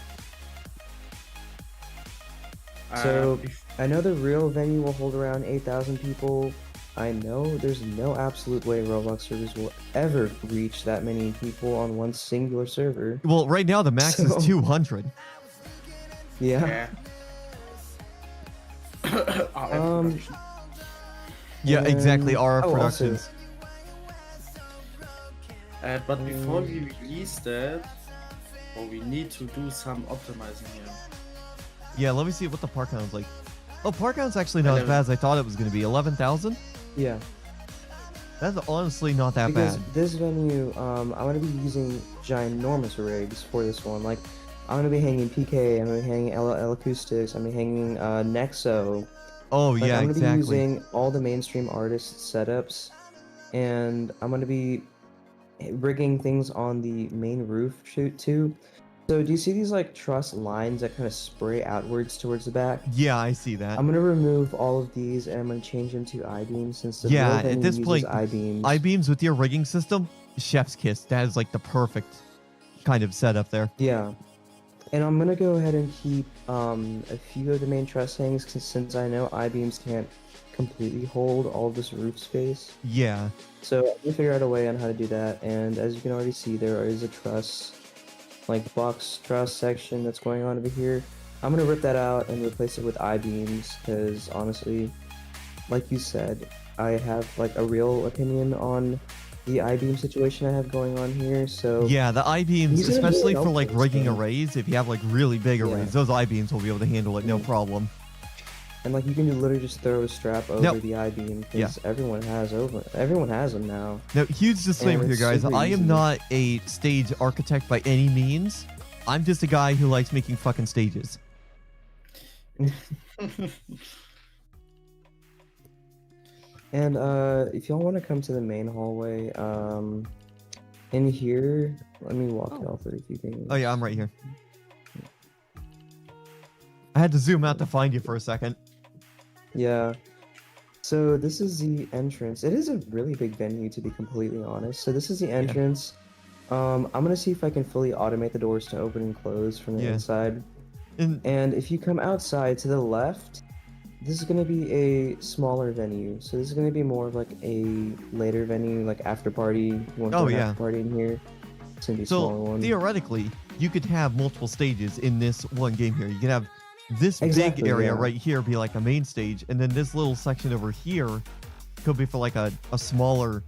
So, I know the real venue will hold around 8,000 people. I know there's no absolute way Roblox servers will ever reach that many people on one singular server. Well, right now the max So- is 200. Yeah. Um, Yeah, exactly. And- RF oh, also- Productions. but before we release that, we need to do some optimizing here. Yeah, let me see what the park count's like. Oh, park count's actually not as 11. bad as I thought it was going to be. 11,000? Yeah. That's honestly not that Because bad. this venue, I'm gonna be using ginormous rigs for this one. Like, I'm gonna be hanging PK, I'm gonna be hanging L Acoustics, I'm gonna be hanging Nexo. Oh, Like, yeah, I'm gonna exactly. be using all the mainstream artist setups, and I'm gonna be rigging things on the main roof too. So do you see these like truss lines that kind of spray outwards towards the back? Yeah, I see that. I'm gonna remove all of these and I'm gonna change them to I-beams since the Yeah, real at venue this uses point, I-beams. I-beams with your rigging system, chef's kiss. That is like the perfect kind of setup there. Yeah. And I'm gonna go ahead and keep a few of the main truss hangs since I know I-beams can't completely hold all this roof space. Yeah. So I'm gonna figure out a way on how to do that. And as you can already see, there is a truss, like box truss section that's going on over here. I'm gonna rip that out and replace it with I-beams because honestly, like you said, I have like a real opinion on the I-beam situation I have going on here. So Yeah, the I-beams, These are really especially for helpful, like rigging so- arrays, if you have like really big Yeah. arrays, those I-beams will be able to handle it no Mm. problem. And like you can literally just throw a strap over Yep. the I-beam because Yeah. everyone has them now. Now, huge disclaimer And here, it's guys. super I am easy. not a stage architect by any means. I'm just a guy who likes making fucking stages. And if y'all want to come to the main hallway, in here, let me walk y'all through a few things. Oh yeah, I'm right here. I had to zoom out to find you for a second. Yeah. So this is the entrance. It is a really big venue, to be completely honest. So this is the entrance. I'm gonna see if I can fully automate the doors to open and close from the inside. And if you come outside to the left, this is gonna be a smaller venue. So this is gonna be more of like a later venue, like after party. You want to after party in here? It's gonna be a smaller one. Theoretically, you could have multiple stages in this one game here. You could have this big area right here be like a main stage, and then this little section over here could be for like a smaller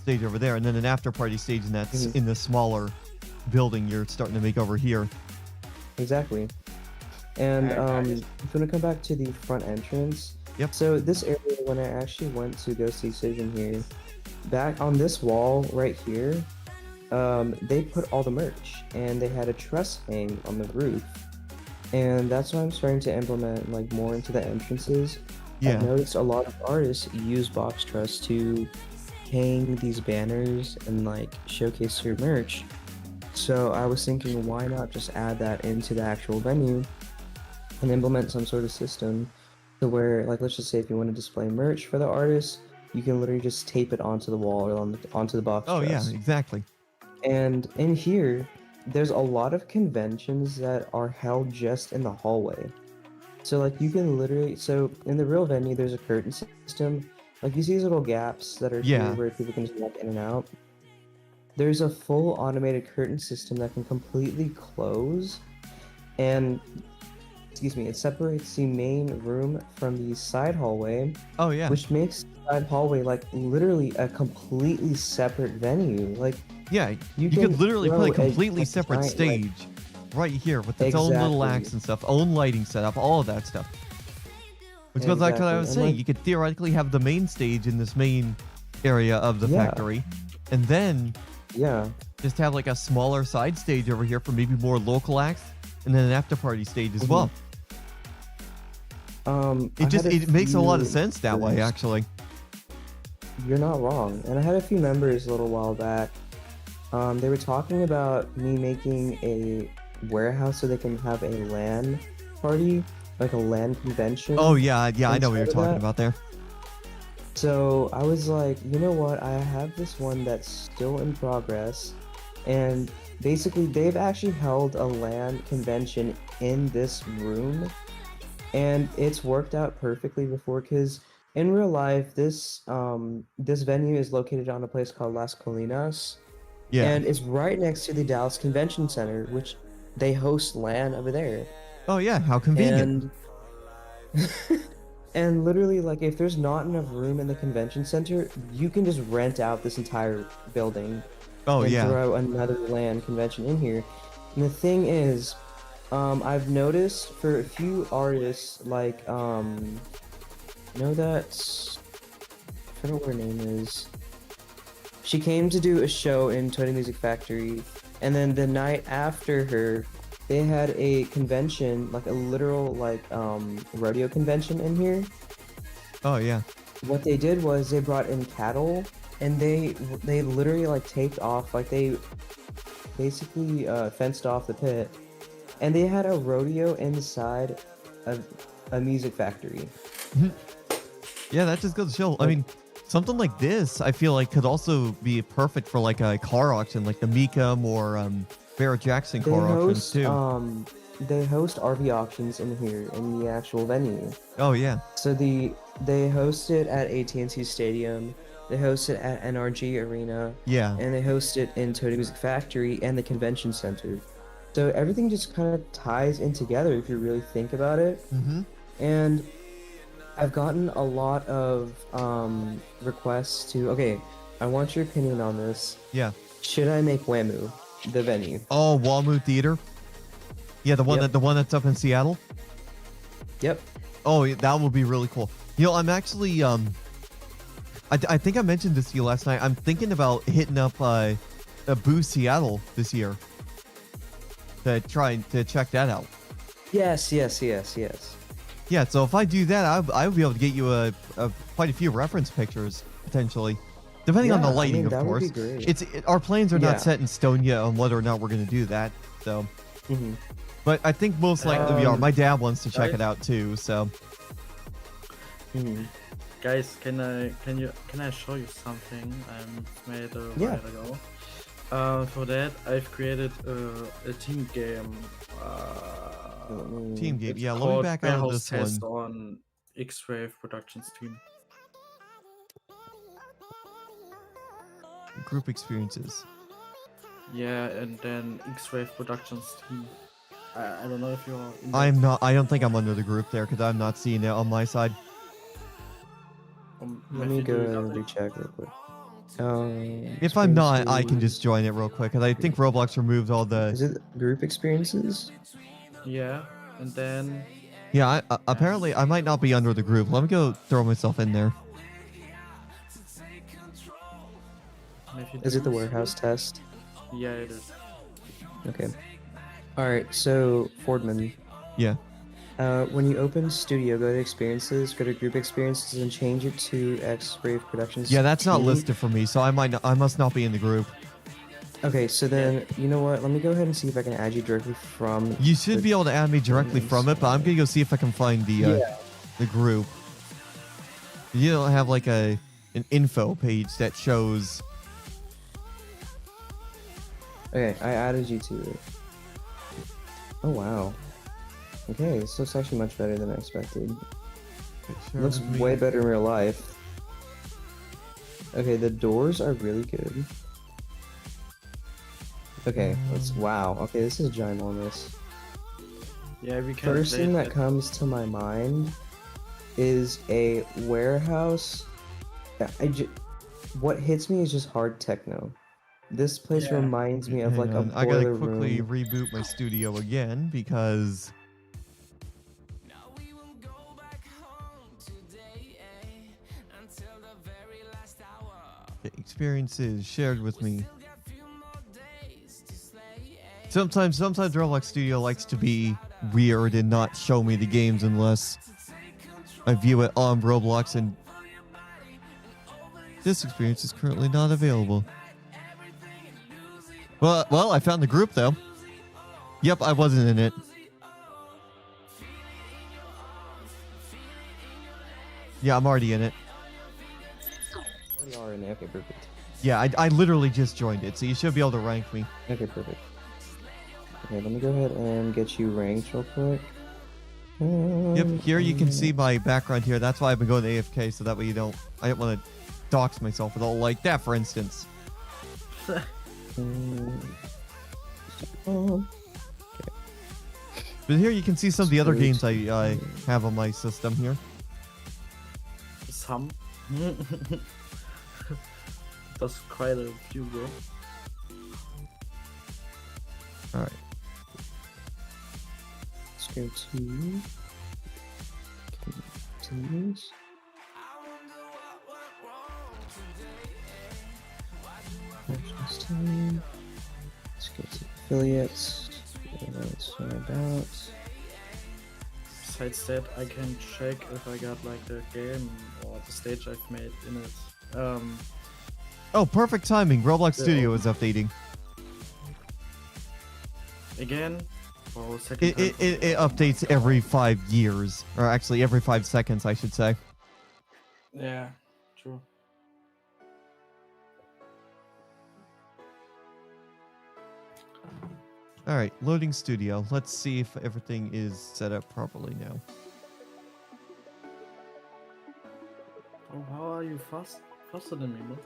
stage over there, and then an after party stage, and that's in the smaller building you're starting to make over here. Exactly. And if you want to come back to the front entrance, so this area, when I actually went to go see Cision here, back on this wall right here, they put all the merch, and they had a truss hang on the roof. And that's why I'm starting to implement like more into the entrances. I've noticed a lot of artists use box truss to hang these banners and like showcase your merch. So I was thinking, why not just add that into the actual venue and implement some sort of system to where, like, let's just say if you want to display merch for the artist, you can literally just tape it onto the wall or onto the box truss. Yeah, exactly. And in here, there's a lot of conventions that are held just in the hallway. So like you can literally, so in the real venue, there's a curtain system. Like you see these little gaps that are here where people can just walk in and out. There's a full automated curtain system that can completely close and, it separates the main room from the side hallway. Which makes the side hallway like literally a completely separate venue. Like, you could literally put a completely separate stage right here with its own little acts and stuff, own lighting setup, all of that stuff. Which goes back to what I was saying. Like, you could theoretically have the main stage in this main area of the factory, and then just have like a smaller side stage over here for maybe more local acts, and then an after party stage as well. It makes a lot of sense that way, actually. You're not wrong. And I had a few members a little while back. They were talking about me making a warehouse so they can have a LAN party, like a LAN convention. I know what you're talking about there. So I was like, you know what? I have this one that's still in progress, and basically they've actually held a LAN convention in this room, and it's worked out perfectly before, because in real life, this venue is located on a place called Las Colinas. And it's right next to the Dallas Convention Center, which they host LAN over there. How convenient. And literally, like, if there's not enough room in the convention center, you can just rent out this entire building. And throw another LAN convention in here. And the thing is, I've noticed for a few artists, like, I forgot what her name is. She came to do a show in Toady Music Factory, and then the night after her, they had a convention, like a literal like rodeo convention in here. What they did was they brought in cattle, and they literally like taped off, like they basically fenced off the pit, and they had a rodeo inside of a music factory. That just goes to show. I mean, something like this, I feel like, could also be perfect for like a car auction, like the Mecum or Barrett Jackson car auctions too. They host RV auctions in here in the actual venue. So they host it at AT&T Stadium. They host it at NRG Arena. And they host it in Toady Music Factory and the Convention Center. So everything just kind of ties in together if you really think about it. And I've gotten a lot of requests to, I want your opinion on this. Should I make WAMU the venue? WAMU Theater? The one that's up in Seattle? Yep. That would be really cool. I'm actually, I think I mentioned this to you last night. I'm thinking about hitting up a Boo Seattle this year to try to check that out. Yes. So if I do that, I'll be able to get you quite a few reference pictures, potentially. Depending on the lighting, of course. Would be great. Our plans are not set in stone yet on whether or not we're going to do that. So, But I think most likely we are. My dad wants to check it guys? out too, so. Hmm. Guys, can I show you something I made a Yeah. while ago? For that, I've created a team game. Team game. It's Yeah, let me called back out of Warehouse this Test one. on X-Rave Productions team. Group experiences. Yeah, and then X-Rave Productions team. I don't know if you're. In that. I'm not. I don't think I'm under the group there because I'm not seeing it on my side. Let me Matthew, do go you got and it? recheck real quick. If I'm not, I can experiences- just join it real quick because I think Roblox removed all the. Is it group experiences? Yeah, and then Yeah, apparently I might not be under the group. Let me go throw myself in there. Matthew, Is do it the you- warehouse test? Yeah, it is. Okay. Alright, so Fordman. Yeah. When you open Studio, go to Experiences, go to Group Experiences, and change it to X-Rave Productions. Yeah, that's not team. listed for me, so I might not, I must not be in the group. Okay, so then, you know what? Let me go ahead and see if I can add you directly from... You should the- be able to add me directly from it, but I'm gonna go see if I can find the group. You don't have like an info page that shows. Okay, I added you to it. Oh, wow. Okay, this looks actually much better than I expected. Looks way better in real life. Okay, the doors are really good. Okay, let's... Wow. Okay, this is ginormous. Yeah, we can. First play thing it that comes to my mind is a warehouse. What hits me is just hard techno. This place Yeah. reminds me of like a I gotta boiler quickly room. reboot my studio again because. The experiences shared with me. Sometimes Roblox Studio likes to be weird and not show me the games unless I view it on Roblox, and this experience is currently not available. Well, I found the group though. Yep, I wasn't in it. Yeah, I'm already in it. Already are in it. Okay, perfect. Yeah, I literally just joined it, so you should be able to rank me. Okay, perfect. Okay, let me go ahead and get you ranked real quick. Yep, here you can see my background here. That's why I've been going to AFK, so that way I don't want to dox myself with all like that, for instance. But here you can see some of the other games I have on my system here. Some. That's quite a few, bro. Alright. Let's go to continues. Let's go to affiliates. That's what about. Besides that, I can check if I got like the game or the stage I've made in it. Oh, perfect timing. Roblox Studio is updating. Again, for second It time. updates every 5 years. Or actually, every 5 seconds, I should say. Yeah, true. Alright, loading studio. Let's see if everything is set up properly now. Oh, how are you faster than me, bro?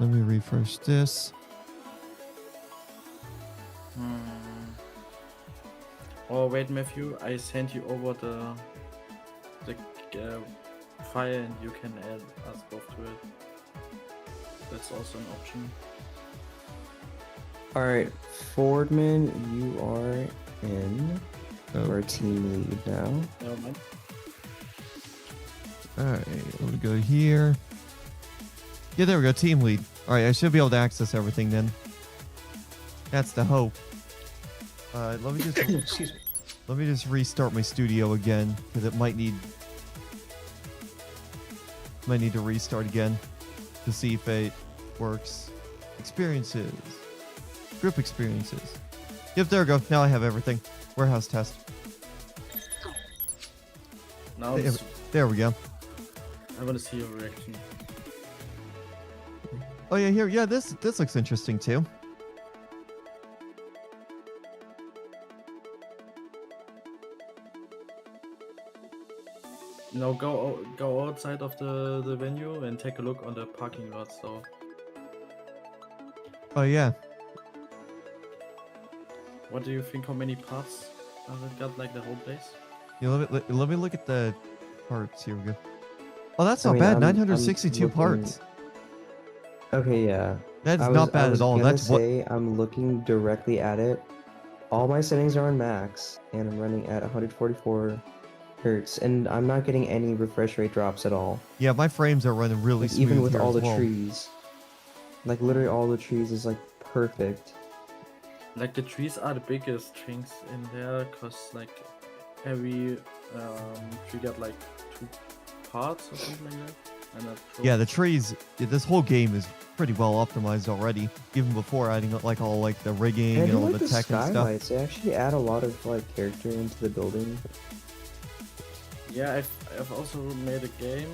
Let me refresh this. Oh wait, Matthew, I sent you over the file and you can add us both to it. That's also an option. Alright, Fordman, you are in. We're team lead now. Never mind. Alright, let me go here. Yeah, there we go, team lead. Alright, I should be able to access everything then. That's the hope. Let me just... Excuse me. Let me just restart my studio again, because it might need to restart again to see if it works. Experiences. Group experiences. Yep, there we go. Now I have everything. Warehouse test. Now There we go. I want to see your reaction. Oh yeah, here. Yeah, this looks interesting too. Now go outside of the venue and take a look on the parking lot. So Oh yeah. what do you think? How many parts does it got? Like the whole place? Yeah, let me look at the parts. Here we go. Oh, that's I not mean, bad. I'm 962 looking- parts. Okay, yeah. That's I not bad was at all. gonna That's what. say, I'm looking directly at it. All my settings are on max, and I'm running at 144 hertz, and I'm not getting any refresh rate drops at all. Yeah, my frames are running really Like, smooth even with here all as the well. trees. Like literally all the trees is like perfect. Like the trees are the biggest things in there, cause like every tree got like 2 parts or something like that. And that Yeah, the trees. This whole game is pretty well optimized already, even before adding like all like the rigging And I and do all like the the tech and stuff. skylights. They actually add a lot of like character into the building. Yeah, I've also made a game.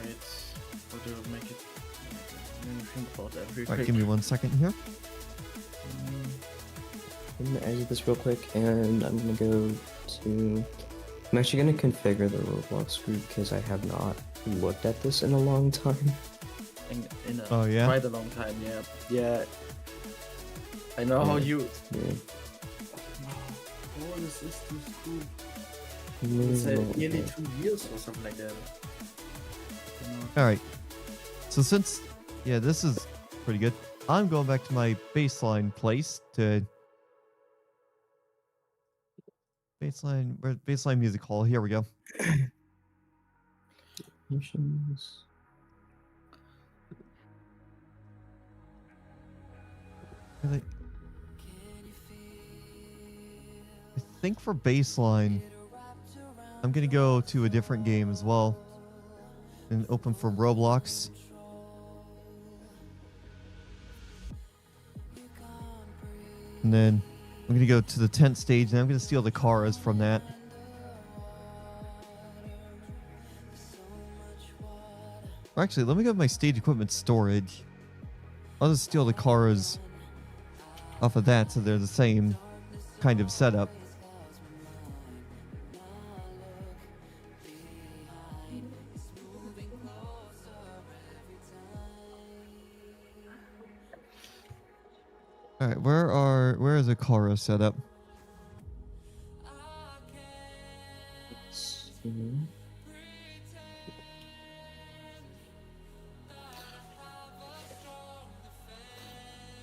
Wait, how do I make it? Let me think about that real All right, quick. give me 1 second here. I'm gonna exit this real quick, and I'm gonna go to. I'm actually gonna configure the Roblox group because I have not looked at this in a long time. In a Oh, yeah? quite a long time. Yeah, yeah. I know how Yeah. you. Yeah. Oh, this is too cool. Mm, It's well, nearly okay. 2 years or something like that. You know. All right. So since this is pretty good. I'm going back to my baseline place to Bassline Music Hall. Here we go. Missions. I think for baseline, I'm gonna go to a different game as well and open for ROBLOX. And then I'm gonna go to the tent stage and I'm gonna steal the caras from that. Or actually, let me go to my stage equipment storage. I'll just steal the caras off of that so they're the same kind of setup. All right, where is a Cara set up? Mhm.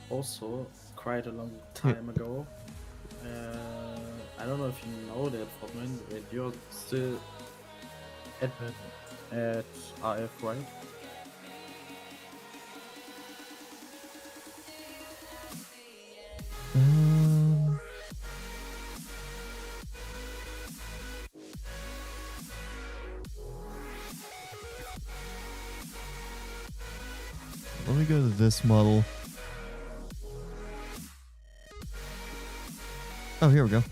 Also, quite a long time ago, I don't know if you know that, Fortman, but you're still admin at RF, right? Let me go to this model. Oh, here we go.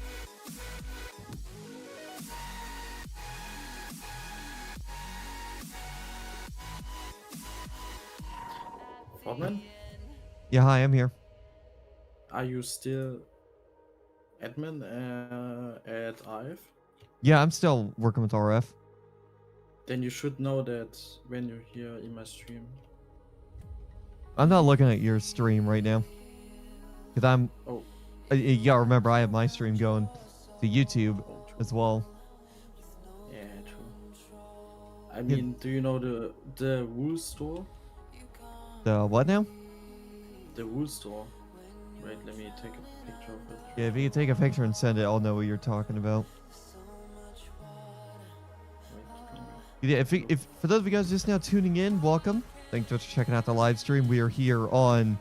Fortman, Yeah, hi, I'm here. are you still admin at RF? Yeah, I'm still working with RF. Then you should know that when you're here in my stream. I'm not looking at your stream right now. Because I'm... Oh, You gotta remember, I have my stream going to YouTube oh, true. as well. Yeah, true. I mean, do you know the wool store? The what now? The wool store. Wait, let me take a picture of it. Yeah, if you can take a picture and send it, I'll know what you're talking about. Wait, Yeah, if for those of you guys just now tuning in, welcome. Thanks for checking out the live stream. We are here on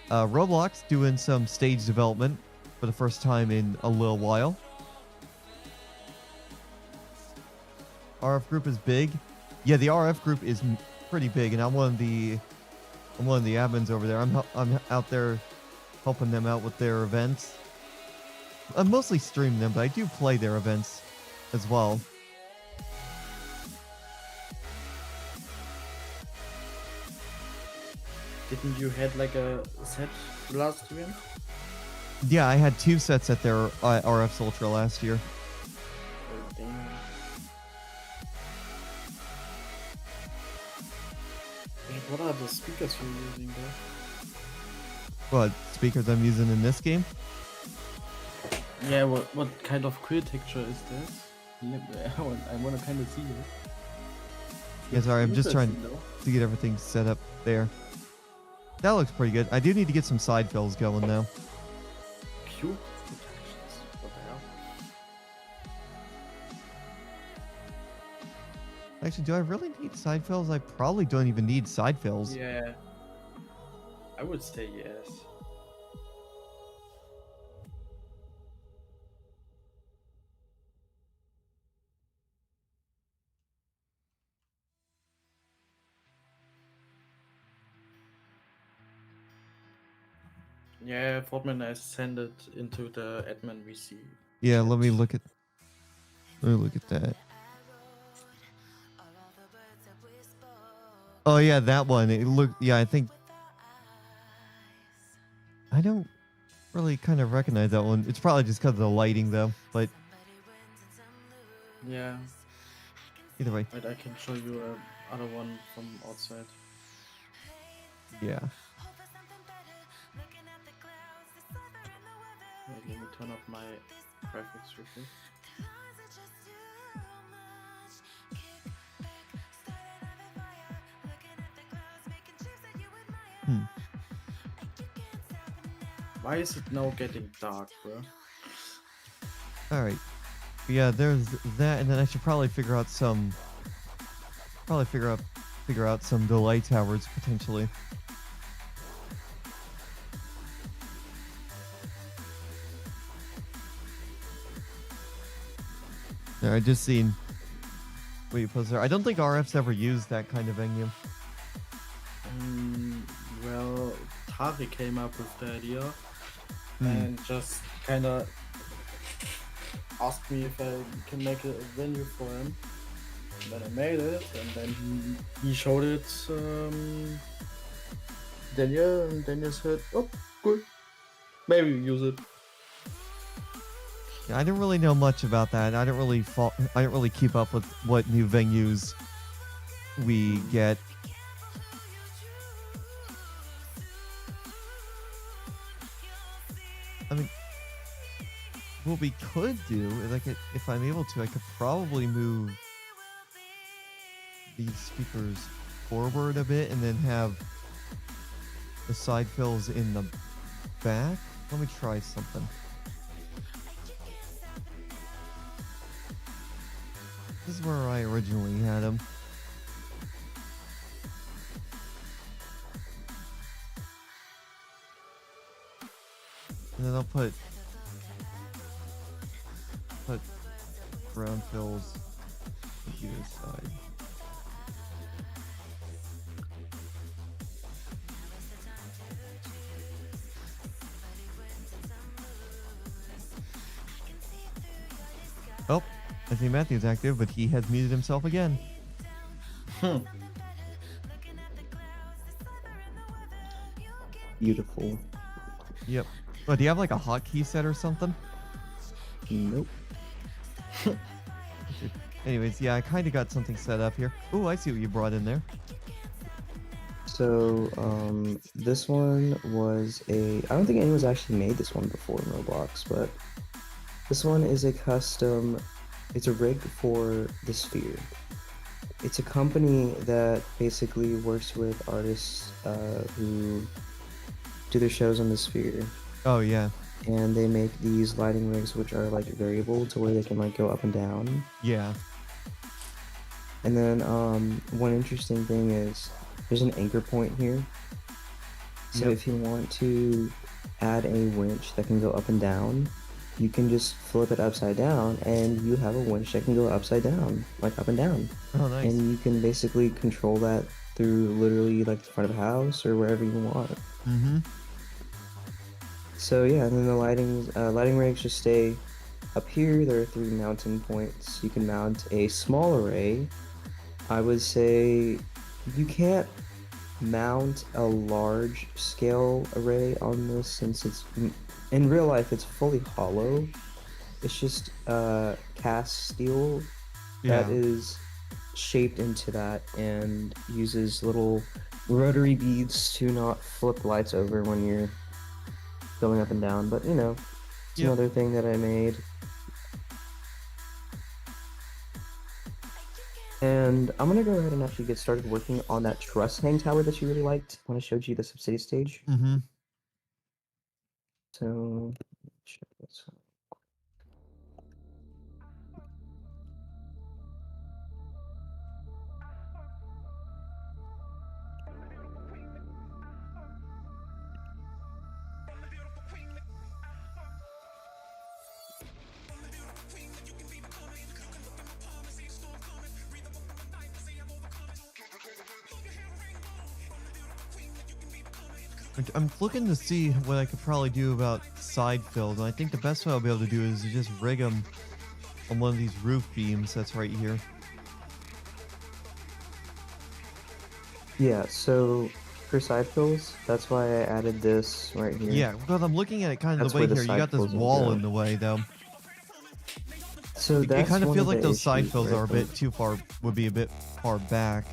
ROBLOX doing some stage development. for the first time in a little while. RF group is big. Yeah, the RF group is pretty big, and I'm one of the admins over there. I'm out there helping them out with their events. I'm mostly streaming them, but I do play their events as well. Didn't you had like a set last year? Yeah, I had 2 sets at their RF Ultra last year. Oh, damn. Wait, what are the speakers you're using there? What speakers I'm using in this game? Yeah, what kind of architecture is this? I want to kind of see it. Yeah, sorry, I'm just trying Interesting, though. to get everything set up there. That looks pretty good. I do need to get some side fills going though. Cube protections. What the hell? Actually, do I really need side fills? I probably don't even need side fills. Yeah. I would say yes. Yeah, Fortman has sent it into the admin VC. Yeah, chat. let me look at that. Oh yeah, that one. It looked, yeah, I think I don't really kind of recognize that one. It's probably just because of the lighting though, but Yeah, either way, but I can show you other one from outside. yeah. Wait, let me turn off my graphics real quick. Hmm. Why is it now getting dark, bro? All right. Yeah, there's that, and then I should probably figure out some delay towers potentially. Yeah, I just seen what you posted there. I don't think RF's ever used that kind of venue. Well, Tari came up with the idea Hmm. and just kind of asked me if I can make a venue for him. And then I made it, and then he showed it Daniel, and Daniel said, "Oh, good, maybe use it." Yeah, I didn't really know much about that. I didn't really keep up with what new venues we get. I mean, what we could do is if I'm able to, I could probably move these speakers forward a bit and then have the side fills in the back. Let me try something. This is where I originally had them. And then I'll put ground fills on either side. Oh, I see Matthew's active, but he has muted himself again. Beautiful. Yep. Oh, do you have like a hotkey set or something? Nope. Anyways, yeah, I kind of got something set up here. Ooh, I see what you brought in there. So, this one was I don't think anyone's actually made this one before in ROBLOX, but this one is a custom, it's a rig for the Sphere. It's a company that basically works with artists who do their shows on the Sphere. Oh, yeah. And they make these lighting rigs which are like variable to where they can like go up and down. Yeah. And then one interesting thing is there's an anchor point here. So Yep. if you want to add a winch that can go up and down, you can just flip it upside down and you have a winch that can go upside down, like up and down. Oh, nice. And you can basically control that through literally like the front of the house or wherever you want. Mm-hmm. So yeah, and then the lighting rigs just stay up here. There are 3 mounting points. You can mount a small array. I would say you can't mount a large scale array on this since it's in real life it's fully hollow. It's just cast steel that is shaped into that and uses little rotary beads to not flip lights over when you're going up and down. But you know, it's another thing that I made. And I'm gonna go ahead and actually get started working on that truss hang tower that you really liked when I showed you the subsidy stage. Mm-hmm. So, check this out. I'm looking to see what I could probably do about side fills, and I think the best way I'll be able to do is to just rig them on one of these roof beams that's right here. Yeah, so for side fills, that's why I added this right here. Yeah, because I'm looking at it kind of That's the way where the here. You side got this fills will wall go. in the way, though. So It that's kind of one feels the like those side issues, fills right? are a bit too far, would be a bit far back.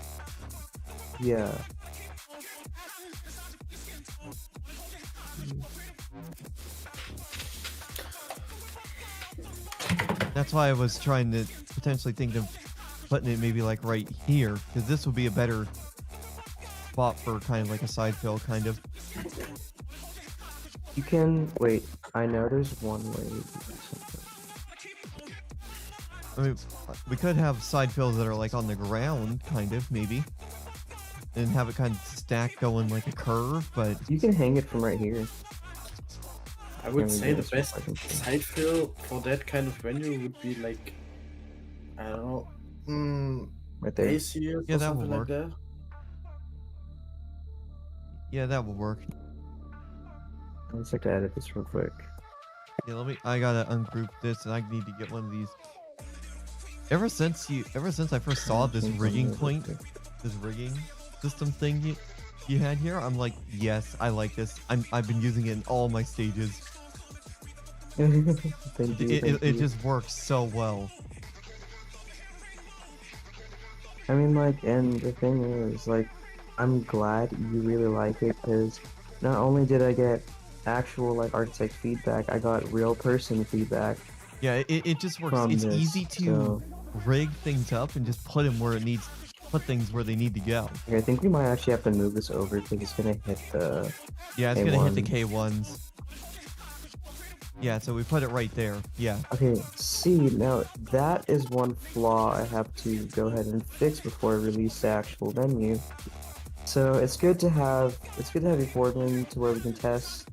Yeah. That's why I was trying to potentially think of putting it maybe like right here, because this would be a better spot for kind of like a side fill, kind of. You can wait. I know there's one way to do something. I mean, we could have side fills that are like on the ground, kind of, maybe. And have it kind of stack going like a curve, but... You can hang it from right here. I would Yeah, we say do the this best fucking thing. side fill for that kind of venue would be like, I don't know, Right there. ACS Yeah, or that something will like that. Yeah, that will work. I'll just like to edit this real quick. Yeah, I gotta ungroup this, and I need to get one of these. Ever since I first saw this rigging point, this rigging system thing you had here, I'm like, yes, I like this. I've been using it in all my stages. Thank you, It just works so well. I mean, like, and the thing is, like, I'm glad you really like it because not only did I get actual like architect feedback, I got real person feedback. Yeah, it just works. From It's this, easy to so- rig things up and just put them where it needs. Put things where they need to go. Okay, I think we might actually have to move this over because it's gonna hit the. Yeah, it's gonna hit the K1. K1s. Yeah, so we put it right there. Yeah. Okay, see, now that is one flaw I have to go ahead and fix before I release the actual venue. So it's good to have your foreman to where we can test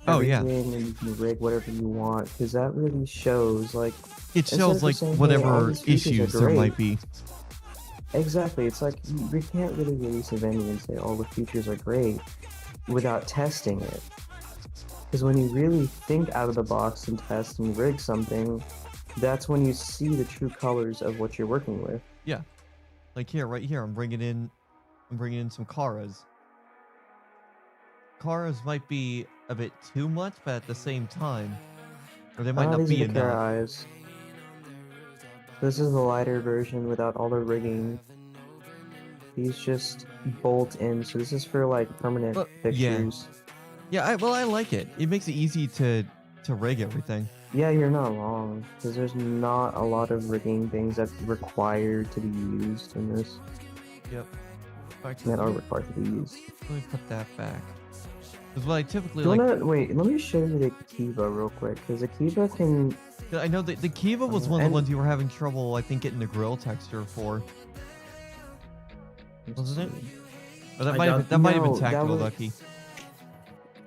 Oh, yeah. everything and you can rig whatever you want because that really shows like It Instead shows of like just saying, hey, all whatever these features are issues there might great. be. exactly it's like we can't really release a venue and say all the features are great without testing it. Because when you really think out of the box and test and rig something, that's when you see the true colors of what you're working with. Yeah. Like here, right here, I'm bringing in some Karas. Karas might be a bit too much, but at the same time, or they might not These be are the Kara enough. eyes. This is the lighter version without all the rigging. These just bolt in, so this is for like permanent But, yeah. fixtures. Yeah, I like it. It makes it easy to rig everything. Yeah, you're not wrong, because there's not a lot of rigging things that require to be used in this. Yep. In fact, That are let required to be used. me put that back. Because what I typically Do you like. wanna wait? Let me show you the Kiva real quick, because the Kiva can. I know the Kiva was one of the And- ones you were having trouble, I think, getting the grill texture for. Wasn't it? Or that I might have got- been No, that Tactical was- Lucky.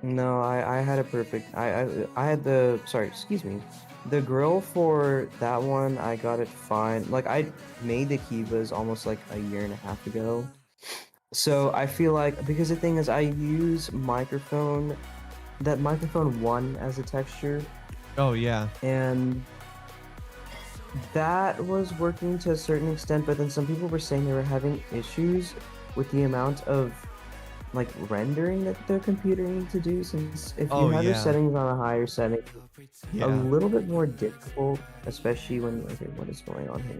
No, I had a perfect. I had the sorry, excuse me, the grill for that one. I got it fine. Like I made the Kivas almost like a year and a half ago. So I feel like because the thing is, I use that microphone one as a texture, Oh yeah. and that was working to a certain extent. But then some people were saying they were having issues with the amount of like rendering that their computer needs to do, since if you Oh, have your yeah. settings on a higher setting, a Yeah. little bit more difficult, especially when okay, what is going on here?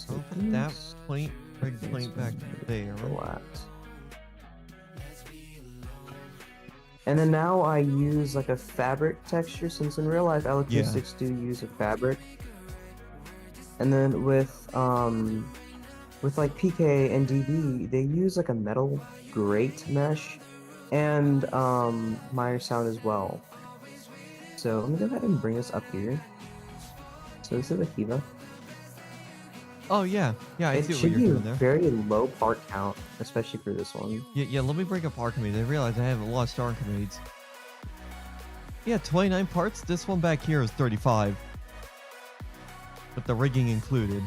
I'll put that rig plate back there. Relax. And then now I use like a fabric texture, since in real life Acoustics do use a fabric. And then with like PK and DB, they use like a metal grate mesh and Meyer sound as well. So let me go ahead and bring this up here. So this is a Kiva. Oh yeah. Yeah, I It see what should you're be a doing there. very low part count, especially for this one. Yeah, let me break up Archimedes. I realize I have a lot of Archimedes. Yeah, 29 parts. This one back here is 35. With the rigging included.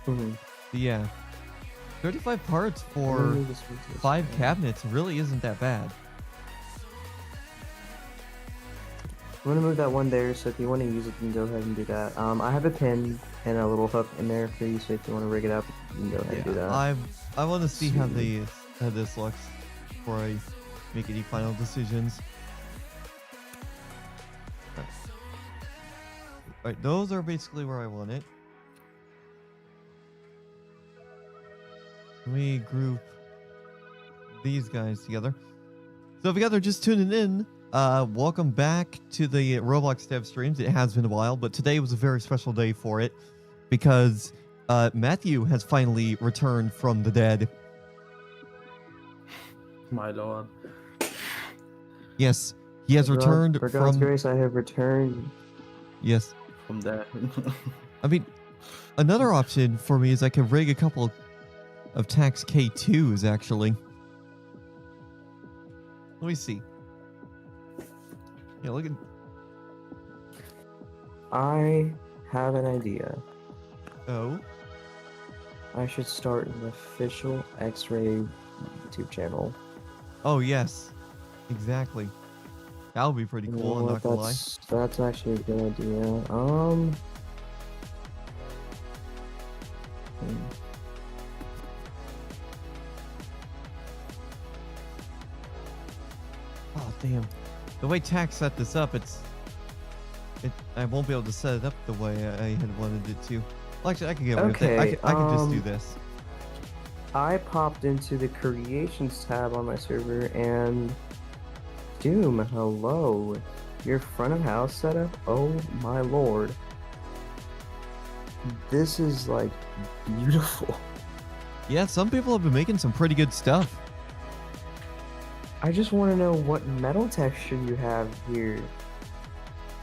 Mhm. But yeah. 35 parts Let me for move this one to this 5 side. cabinets really isn't that bad. I'm gonna move that one there, so if you want to use it, you can go ahead and do that. I have a pin and a little hook in there for you, so if you want to rig it up, you can go ahead and do that. I want to see how Sweet. this looks before I make any final decisions. Alright, those are basically where I want it. Let me group these guys together. So if you guys are just tuning in, welcome back to the Roblox Dev Streams. It has been a while, but today was a very special day for it because Matthew has finally returned from the dead. My lord. Yes, he has returned For God's from... grace, I have returned. Yes. From there. I mean, another option for me is I could rig a couple of Tax K2s, actually. Let me see. Yeah, look at... I have an idea. Oh? I should start an official X-Rave YouTube channel. Oh, yes. Exactly. That would be pretty You know cool, I'm what, not gonna lie. that's actually a good idea. Oh, damn. The way Tax set this up, I won't be able to set it up the way I had wanted it to. Well, actually, I can get away with it. I can just do this. I popped into the creations tab on my server and Doom, hello. Your front of house setup? Oh my lord. This is like beautiful. Yeah, some people have been making some pretty good stuff. I just want to know what metal texture you have here.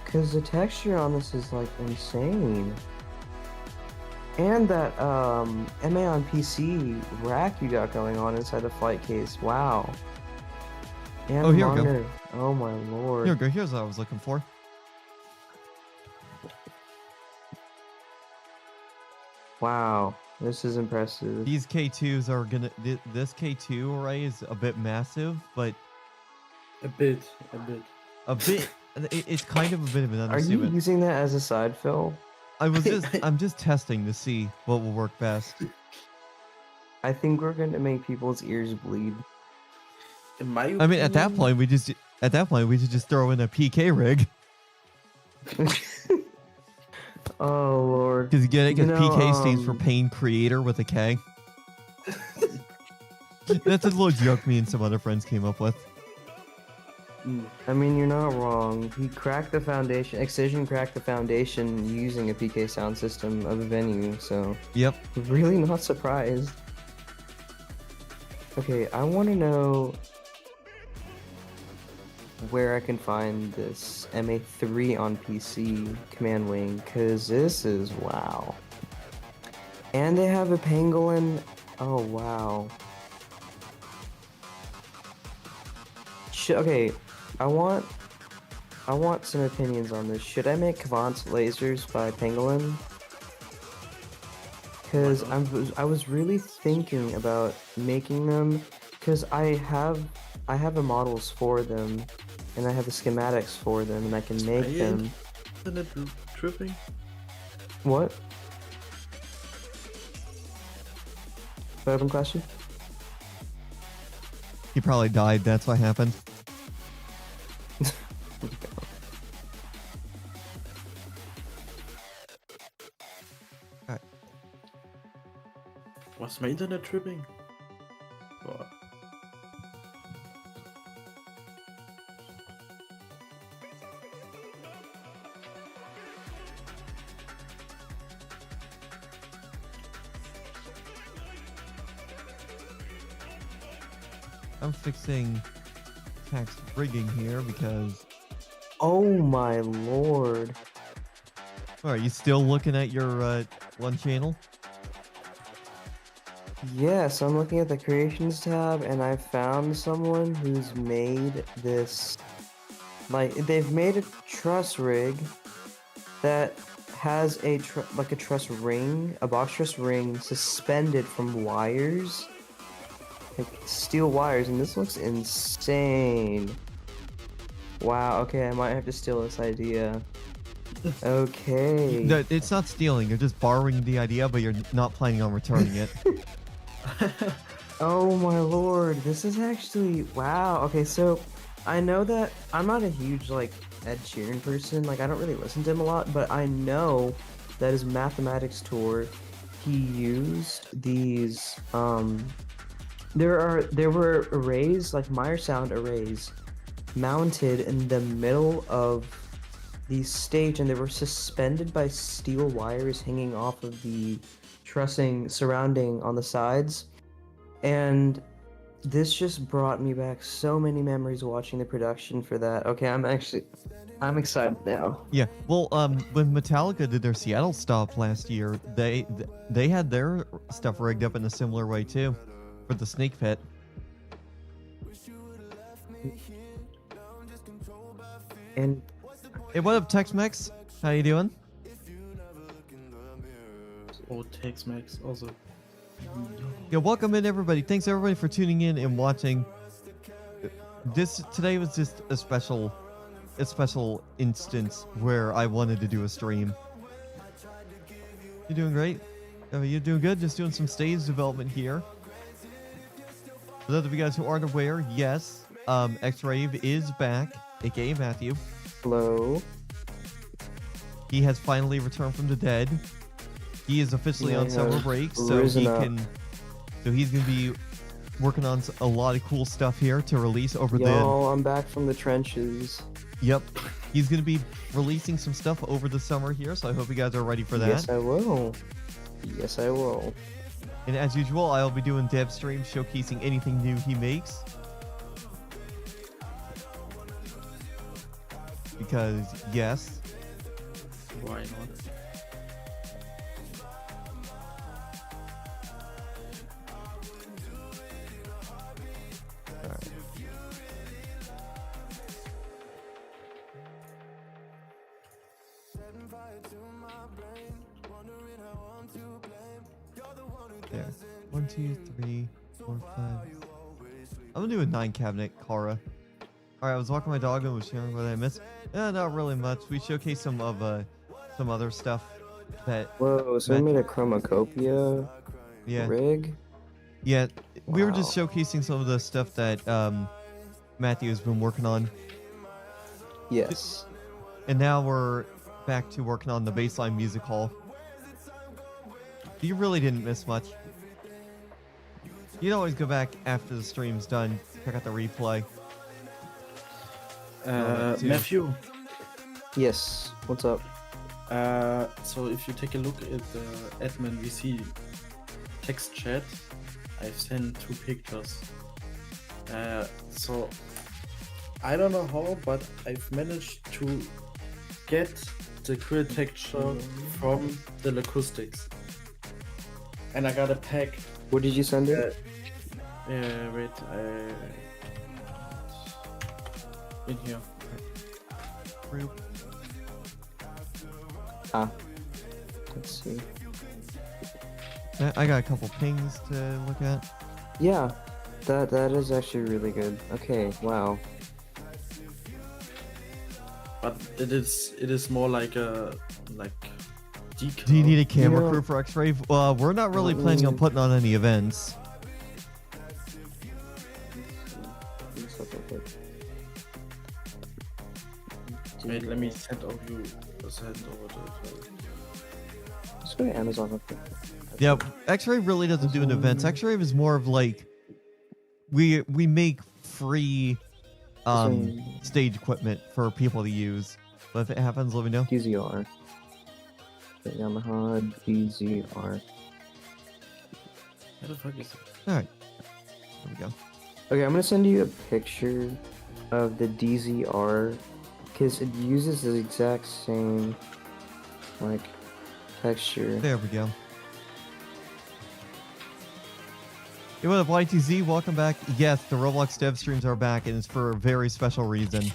Cause the texture on this is like insane. And that MA on PC rack you got going on inside the flight case. Wow. And Oh, here we go. monitor. Oh my lord. Here we go. Here's what I was looking for. Wow. This is impressive. These K2s are gonna... This K2 array is a bit massive, but a bit. a bit... It's kind of a bit of an Are you understatement. using that as a side fill? I'm just testing to see what will work best. I think we're gonna make people's ears bleed. In my opinion, I mean, at that point, we should just throw in a PK rig. Oh lord. Because You know, PK stands for Pain Creator with a K. That's a little joke me and some other friends came up with. I mean, you're not wrong. He cracked the foundation. Excision cracked the foundation using a PK sound system of a venue, so Yep. really not surprised. Okay, I want to know where I can find this MA3 on PC command wing, because this is wow. And they have a pangolin. Oh wow. Okay, I want some opinions on this. Should I make Kvant's lasers by Pangolin? Because I was really thinking about making them, because I have the models for them, and I have the schematics for them, and I can make them. Isn't it tripping? What? Open question? He probably died. That's what happened. Alright. Was my internet tripping? Boah. I'm fixing tax rigging here because... Oh my lord. Are you still looking at your one channel? Yes, I'm looking at the creations tab, and I found someone who's made this, like, they've made a truss rig that has a truss ring, a box truss ring suspended from wires, like steel wires, and this looks insane. Wow, okay, I might have to steal this idea. Okay. No, it's not stealing. You're just borrowing the idea, but you're not planning on returning it. Oh my lord, this is actually, wow. Okay, so I know that I'm not a huge like Ed Sheeran person, like I don't really listen to him a lot, but I know that his mathematics tour, he used these there were arrays, like Meyer sound arrays, mounted in the middle of the stage, and they were suspended by steel wires hanging off of the trussing surrounding on the sides. And this just brought me back so many memories watching the production for that. Okay, I'm excited now. Yeah, well, when Metallica did their Seattle stop last year, they had their stuff rigged up in a similar way too, for the Snake Pit. And Hey, what up, Tex-Mex? How you doing? Oh, Tex-Mex also. Yeah, welcome in everybody. Thanks everybody for tuning in and watching. Today was just a special instance where I wanted to do a stream. You doing great? You doing good? Just doing some stage development here. For those of you guys who aren't aware, yes, X-Rave is back, aka Matthew. hello. He has finally returned from the dead. He is officially Yeah, on summer has break, so risen he up. can. So he's gonna be working on a lot of cool stuff here to release over Yo, I'm back from the trenches. Yep, he's gonna be releasing some stuff over the summer here, so I hope you guys are ready for that. Yes, I will. Yes, I will. And as usual, I'll be doing dev streams showcasing anything new he makes. Because yes, Why not? there. 1, 2, 3, 4, 5. I'm gonna do a 9 cabinet Kara. Alright, I was walking my dog and was sharing what I missed. Not really much. We showcased some of some other stuff that Whoa, so we made a chromacopia yeah. rig? Yeah, we were just Wow. showcasing some of the stuff that Matthew has been working on. Yes. And now we're back to working on the Bassline Music Hall. You really didn't miss much. You'd always go back after the stream's done, check out the replay. too. Matthew, Yes. What's up? so if you take a look at the admin VC text chat, I've sent 2 pictures. So I don't know how, but I've managed to get the clear texture from the acoustics. And I got a pack. What did you send it? Wait, in here. Group. Let's see. I got a couple pings to look at. Yeah, that is actually really good. Okay, wow. But it is more like a decal. Do you need a camera You know- crew for X-Rave? We're not really planning on putting on any events. Let's look at it. Wait, let me send over to. Let's go to Amazon real quick. Yeah, X-Rave really doesn't do an events. X-Rave is more of like we make free stage equipment for people to use. But if it happens, let me know. DZR. Okay, Yamaha DZR. Where the fuck is it? Alright. There we go. Okay, I'm gonna send you a picture of the DZR because it uses the exact same like texture. There we go. Hey, what up, YTZ? Welcome back. Yes, the Roblox dev streams are back, and it's for a very special reason.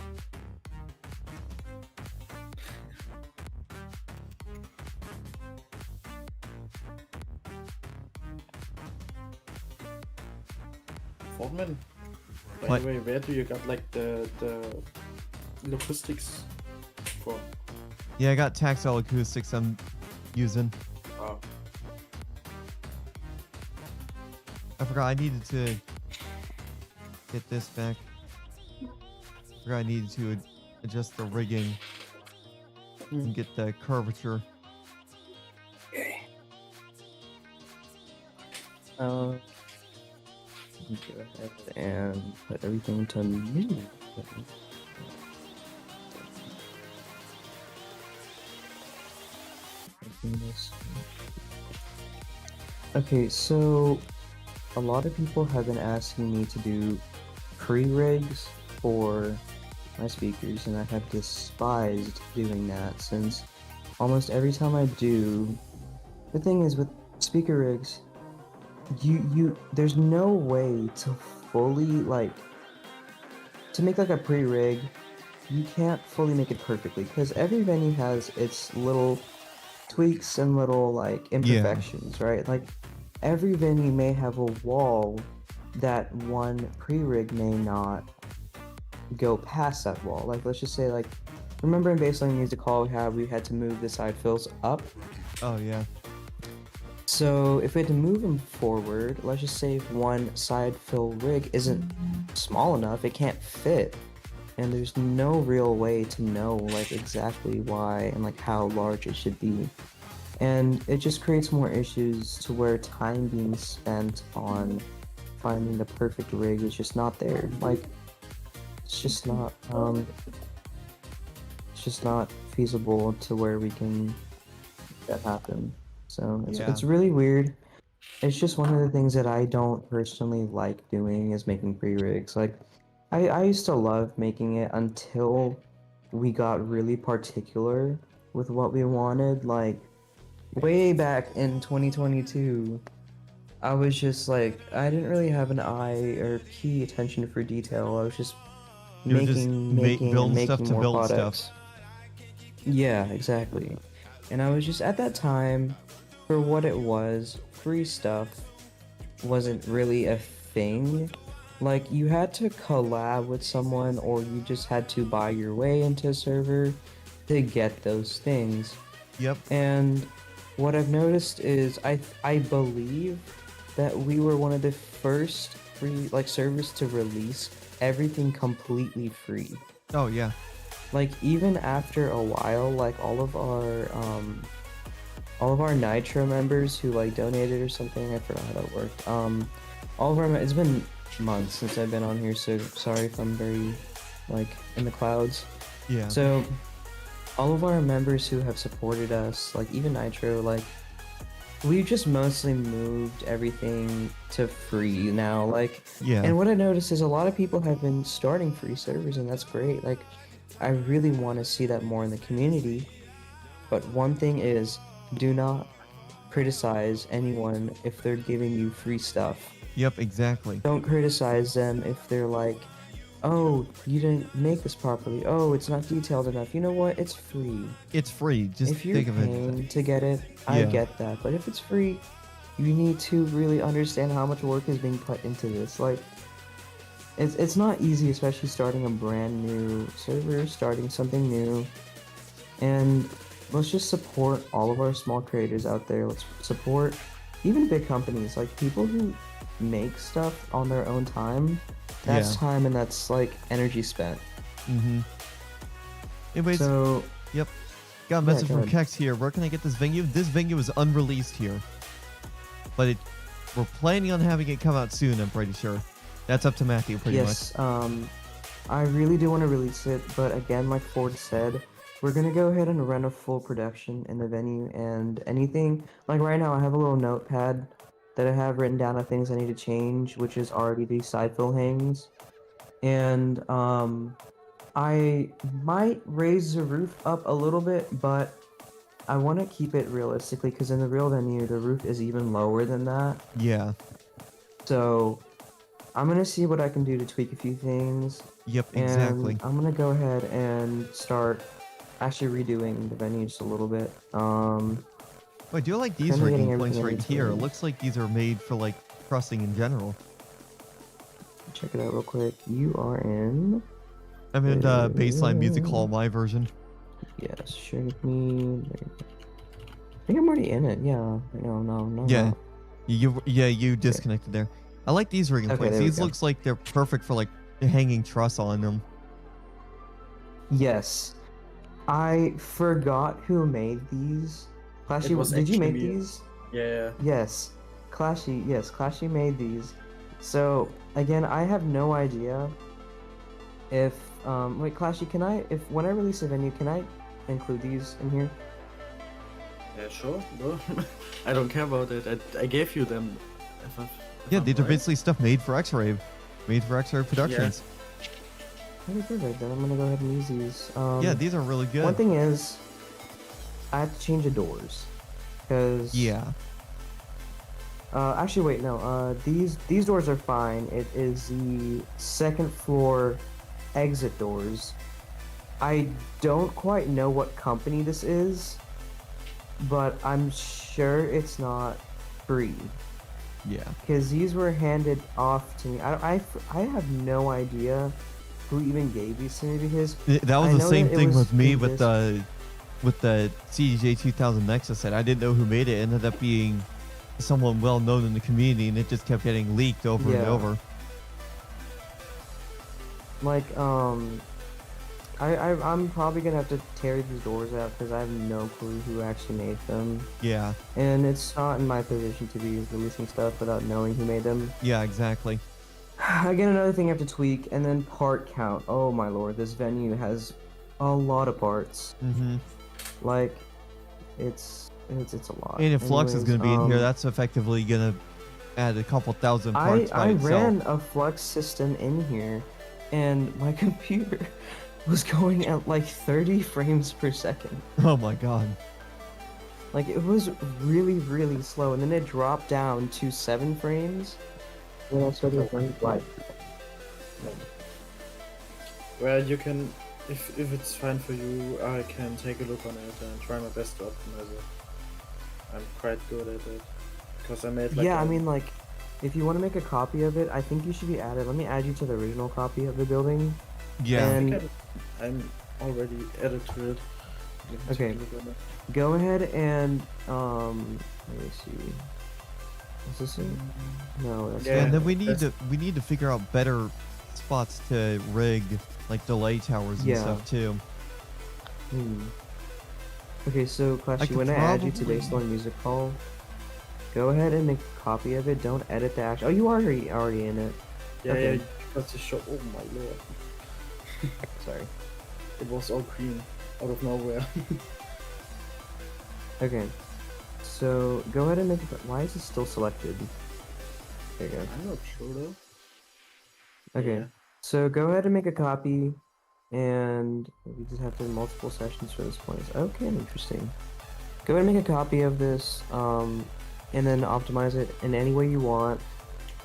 Fortman? By What? the way, where do you got like the acoustics for? Yeah, I got Tactile acoustics I'm using. Oh, I forgot I needed to get this back. I forgot I needed to adjust the rigging and get the curvature. Go ahead and put everything to new. Okay, so a lot of people have been asking me to do pre-rigs for my speakers, and I have despised doing that since almost every time I do, the thing is with speaker rigs, there's no way to fully to make like a pre-rig. You can't fully make it perfectly because every venue has its little tweaks and little like imperfections, right? Like every venue may have a wall that one pre-rig may not go past that wall. Like let's just say, like, remember in Bassline Music Hall we had to move the side fills up. Oh yeah. So if we had to move them forward, let's just say if one side fill rig isn't small enough, it can't fit. And there's no real way to know like exactly why and like how large it should be. And it just creates more issues to where time being spent on finding the perfect rig is just not there. Like it's just not feasible to where we can make that happen. So it's really weird. It's just one of the things that I don't personally like doing is making pre-rigs. Like I used to love making it until we got really particular with what we wanted. Like way back in 2022, I was just like, I didn't really have an eye or key attention for detail. I was just making stuff to more build products. stuff. Yeah, exactly. And I was just at that time, for what it was, free stuff wasn't really a thing. Like you had to collab with someone or you just had to buy your way into a server to get those things. Yep. And what I've noticed is I believe that we were one of the first free servers to release everything completely free. Oh yeah. Like even after a while, like all of our Nitro members who like donated or something, I forgot how that worked. All of our it's been months since I've been on here, so sorry if I'm very like in the clouds. Yeah. So all of our members who have supported us, like even Nitro, like we've just mostly moved everything to free now. Like Yeah. and what I noticed is a lot of people have been starting free servers, and that's great. Like I really want to see that more in the community. But one thing is, do not criticize anyone if they're giving you free stuff. Yep, exactly. Don't criticize them if they're like Oh, you didn't make this properly. Oh, it's not detailed enough. You know what? It's free. It's free. Just If you're think of it. paying to get it, I Yeah. get that. But if it's free, you need to really understand how much work is being put into this. Like, it's not easy, especially starting a brand new server, starting something new. And let's just support all of our small creators out there. Let's support even big companies, like people who make stuff on their own time. That's Yeah. time and that's like energy spent. Mm-hmm. Anyways, So yep. Got a message go from ahead. Kex here. Where can I get this venue? This venue is unreleased here. But we're planning on having it come out soon, I'm pretty sure. That's up to Matthew, pretty yes, I really do want to release it, but again, like Ford said, we're gonna go ahead and run a full production in the venue, and anything like right now I have a little notepad that I have written down of things I need to change, which is already the side fill hangs. And I might raise the roof up a little bit, but I want to keep it realistically because in the real venue the roof is even lower than that. much. Yeah. So I'm gonna see what I can do to tweak a few things. Yep, And exactly. I'm gonna go ahead and start actually redoing the venue just a little bit. Oh, I do like these Kinda getting rigging points everything right here. It into- looks like these are made for like trussing in general. Check it out real quick. You are in. I'm in Bassline Music Hall, my version. Yes, share with me. There you go. I think I'm already in it. Yeah. No. Yeah. You disconnected there. I like these rigging Okay, points. there we These go. looks like they're perfect for like hanging truss on them. Yes. I forgot who made these. Clashy, It was did you make actually me. these? Yeah. Yes. Clashy made these. So, again, I have no idea if, wait, Clashy, when I release a venue, can I include these in here? Yeah, sure. No. I don't care about it. I gave you them. If Yeah, I'm these are right. basically stuff made for X-Rave. Made for X-Rave Productions. Okay, perfect. Then I'm gonna go ahead and use these. Yeah, these are really good. One thing is, I have to change the doors. Because... Yeah. Actually, wait, no. These doors are fine. It is the second floor exit doors. I don't quite know what company this is, but I'm sure it's not free Yeah. because these were handed off to me. I have no idea who even gave these to me because That was I the know same that it thing was with me in with this- the CDJ 2000 Nexus set. I didn't know who made it. It ended up being someone well known in the community, and it just kept getting leaked over and Yeah. over. like I'm probably gonna have to tear these doors out because I have no clue who actually made them. Yeah. And it's not in my position to be releasing stuff without knowing who made them. Yeah, exactly. Again, another thing I have to tweak, and then part count. Oh my lord, this venue has a lot of parts. Mm-hmm. Like, it's a lot. And if Flux is Anyways, going to be in here, that's effectively going to add a couple thousand I parts by itself. ran a Flux system in here, and my computer was going at like 30 frames per second. Oh my god. Like, it was really, really slow, and then it dropped down to 7 frames. Then I started running live. Well, you can, if it's fine for you, I can take a look on it and try my best to optimize it. I'm quite good at it because I made like Yeah, a- I mean, like, if you want to make a copy of it, I think you should be added. Let me add you to the original copy of the building. Yeah. I think And I'm already added to it. You can Okay. take a look on it. go ahead and let me see. Is this it? No, that's Yeah, and not then it. we need to figure out better spots to rig like delay towers and Yeah. stuff too. Okay, so I Clashy, could when I add you to probably- Bassline Music Hall, go ahead and make a copy of it. Don't edit the action. Oh, you are already in it. Yeah, Okay. yeah, because the show. Oh my lord, Sorry. it was all green out of nowhere. Okay. So go ahead and make. Why is it still selected? There you go. I'm not sure though. Okay. Yeah. So go ahead and make a copy, and we just have to do multiple sessions for this point. Okay, interesting. Go ahead and make a copy of this, and then optimize it in any way you want.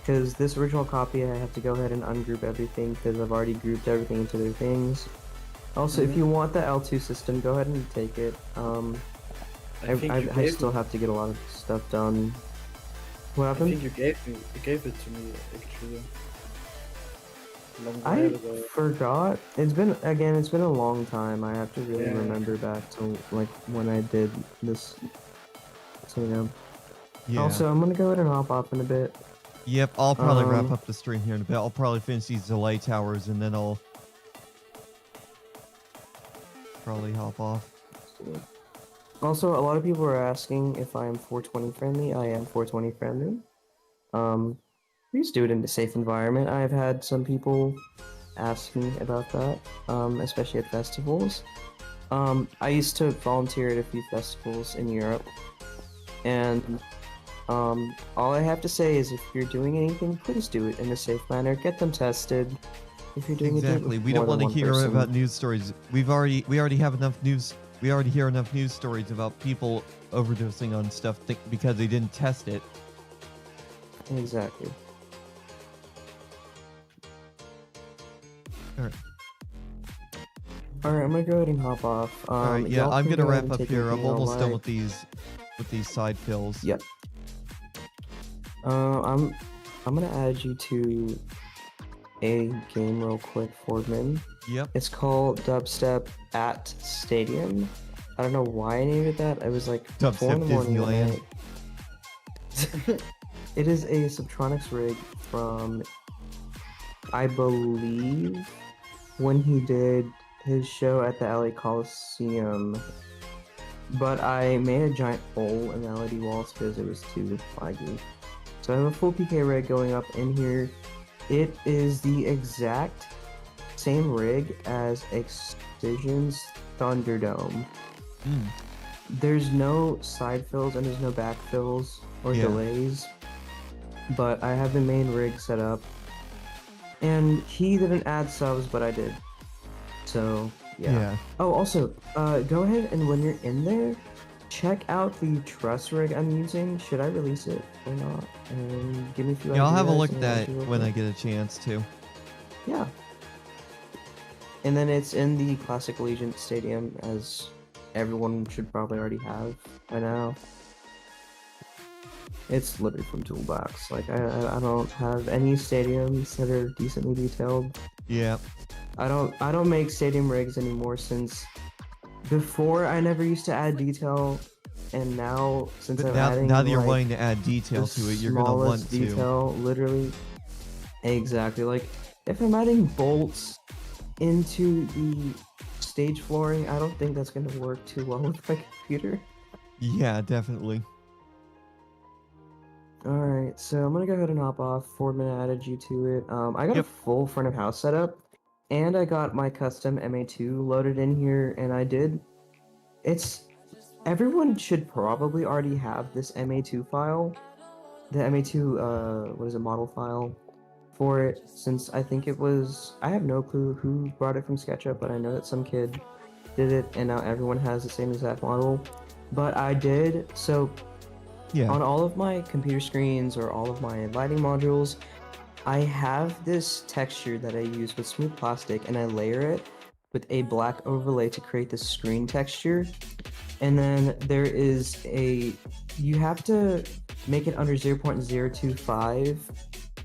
because this original copy I have to go ahead and ungroup everything because I've already grouped everything into their things. Also, if you want the L2 system, go ahead and take it. I still have to get a lot of stuff done. What I happened? think you gave it to me actually. A long I while ago. forgot. It's been a long time. I have to really Yeah. remember back to like when I did this. So Yeah. Also, I'm gonna go ahead and hop off in a bit. Yep, I'll probably wrap Um, up the stream here in a bit. I'll probably finish these delay towers and then I'll probably hop off. Also, a lot of people are asking if I am 420 friendly. I am 420 friendly. We just do it in a safe environment. I've had some people ask me about that, especially at festivals. I used to volunteer at a few festivals in Europe, and all I have to say is if you're doing anything, please do it in a safe manner. Get them tested. If you're doing Exactly. it We don't want to hear about news stories. We already have enough news. We already hear enough news stories about people overdosing on stuff because they didn't test it. Exactly. All right. Alright, I'm gonna go ahead and hop off. All right. Yeah, y'all I'm can gonna go ahead wrap and up take here. I'm anything y'all almost done like. with these side fills. Yep. I'm gonna add you to a game real quick, Fordman. Yep. It's called Dubstep at Stadium. I don't know why I named it that. I was like 4 in the Dubstep morning. Disneyland. It is a Subtronics rig from, I believe, when he did his show at the LA Coliseum. But I made a giant hole in the LED walls because it was too laggy. So I have a full PK rig going up in here. It is the exact same rig as Excision's Thunderdome. Mm. There's no side fills and there's no back fills or Yeah. delays, but I have the main rig set up. And he didn't add subs, but I did. So yeah. Oh, also, go ahead and when you're in there, check out the truss rig I'm using. Should I release it or not? And give me a few Yeah, I'll have a ideas look and at I'll that do real when I quick. get a chance to. Yeah. And then it's in the Classic Allegiant Stadium, as everyone should probably already have by now. It's literally from Toolbox. Like, I don't have any stadiums that are decently detailed. Yeah. I don't make stadium rigs anymore since before I never used to add detail, and now since But I'm now, adding now that you're like, wanting to add detail the to it, you're gonna want smallest to. detail, literally. Exactly. Like if I'm adding bolts into the stage flooring, I don't think that's gonna work too well with my computer. Yeah, definitely. Alright, so I'm gonna go ahead and hop off. 4-minute added you to it. I got a Yep. full front of house setup, and I got my custom MA2 loaded in here, and I did. Everyone should probably already have this MA2 file, the MA2 what is it, model file for it, since I think it was. I have no clue who brought it from SketchUp, but I know that some kid did it, and now everyone has the same exact model. But I did so. Yeah. On all of my computer screens or all of my lighting modules, I have this texture that I use with smooth plastic, and I layer it with a black overlay to create this screen texture. And then there is you have to make it under 0.025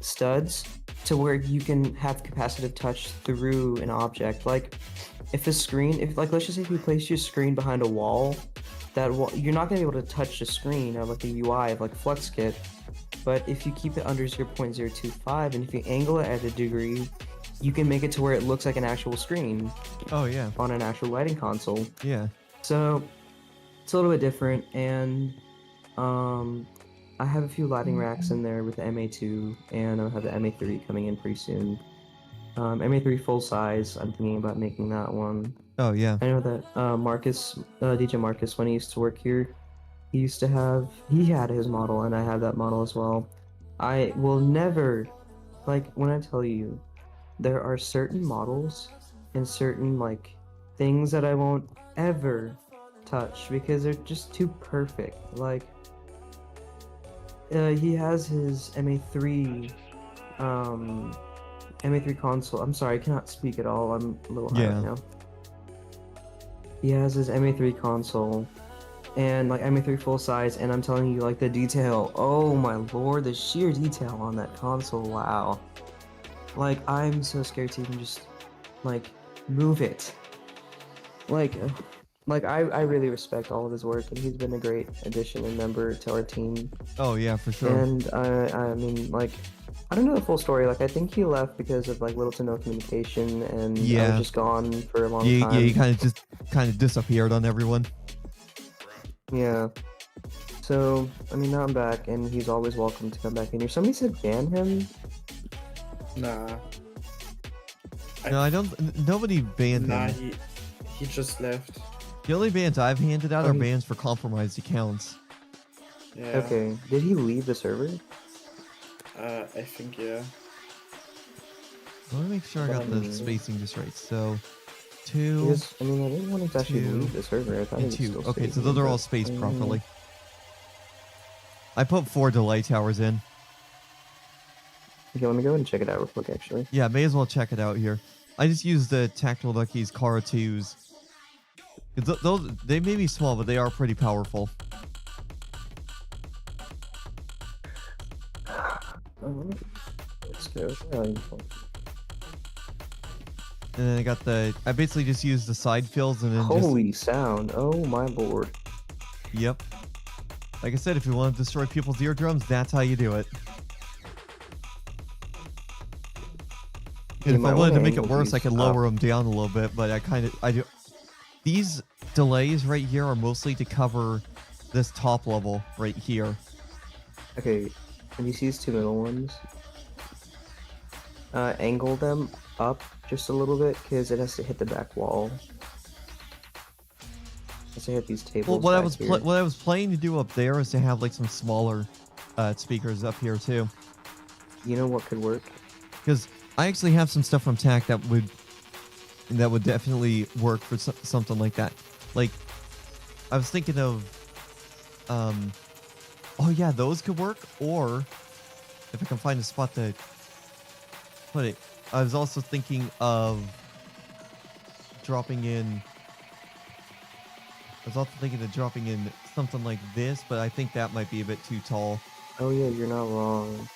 studs to where you can have capacitive touch through an object. Like if let's just say if you place your screen behind a wall, you're not going to be able to touch the screen or like the UI of like FluxKit. But if you keep it under 0.025 and if you angle it at a degree, you can make it to where it looks like an actual screen Oh yeah. on an actual lighting console. Yeah. So it's a little bit different, and I have a few lighting racks in there with the MA2, and I'll have the MA3 coming in pretty soon. MA3 full size, I'm thinking about making that one. Oh yeah. I know that DJ Marcus, when he used to work here, he had his model, and I had that model as well. I will never, like, when I tell you, there are certain models and certain, like, things that I won't ever touch because they're just too perfect. Like, he has his MA3 MA3 console. I'm sorry, I cannot speak at all. I'm a little high Yeah. right now. He has his MA3 console and like MA3 full size, and I'm telling you, like the detail. Oh my lord, the sheer detail on that console. Wow. Like I'm so scared to even just like move it. Like, I really respect all of his work, and he's been a great addition and member to our team. Oh yeah, for sure. And I mean, like, I don't know the full story. Like, I think he left because of like little to no communication, and I Yeah. was just gone for a long Yeah, time. he kind of disappeared on everyone. Yeah. So, I mean, now I'm back, and he's always welcome to come back in here. Somebody said ban him. Nah. No, I don't. Nobody banned Nah, him. he just left. The only bans I've handed out Oh, are he- bans for compromised accounts. Yeah. Okay. Did he leave the server? I think, yeah. I want to make sure I got the Um, spacing just right. So, 2 Because, I mean, I didn't want him to actually 2, leave the server. I thought he and was 2. still Okay, so staying, those are all but, spaced I mean, properly. I put 4 delay towers in. Okay, let me go and check it out real quick, actually. Yeah, may as well check it out here. I just used the Tactical Duckies Cara 2s. Those, they may be small, but they are pretty powerful. Let's go. Oh, And then I got I basically just used the side fills and then holy sound! Oh my lord! Yep. Like I said, if you want to destroy people's eardrums, that's how you do it. You And if might I wanted to wanna make it angle worse, I these could up. lower them down a little bit, but I do. These delays right here are mostly to cover this top level right here. Okay, can you see these two middle ones? Angle them up just a little bit because it has to hit the back wall. It has to hit these tables. Well, what I back here. what I was planning to do up there is to have like some smaller speakers up here too, You know what could work? because I actually have some stuff from TAC that would definitely work for something like that. Like, I was thinking of, oh yeah, those could work. Or if I can find a spot to put it, I was also thinking of dropping in. I was also thinking of dropping in something like this, but I think that might be a bit too tall. Oh yeah, you're not wrong.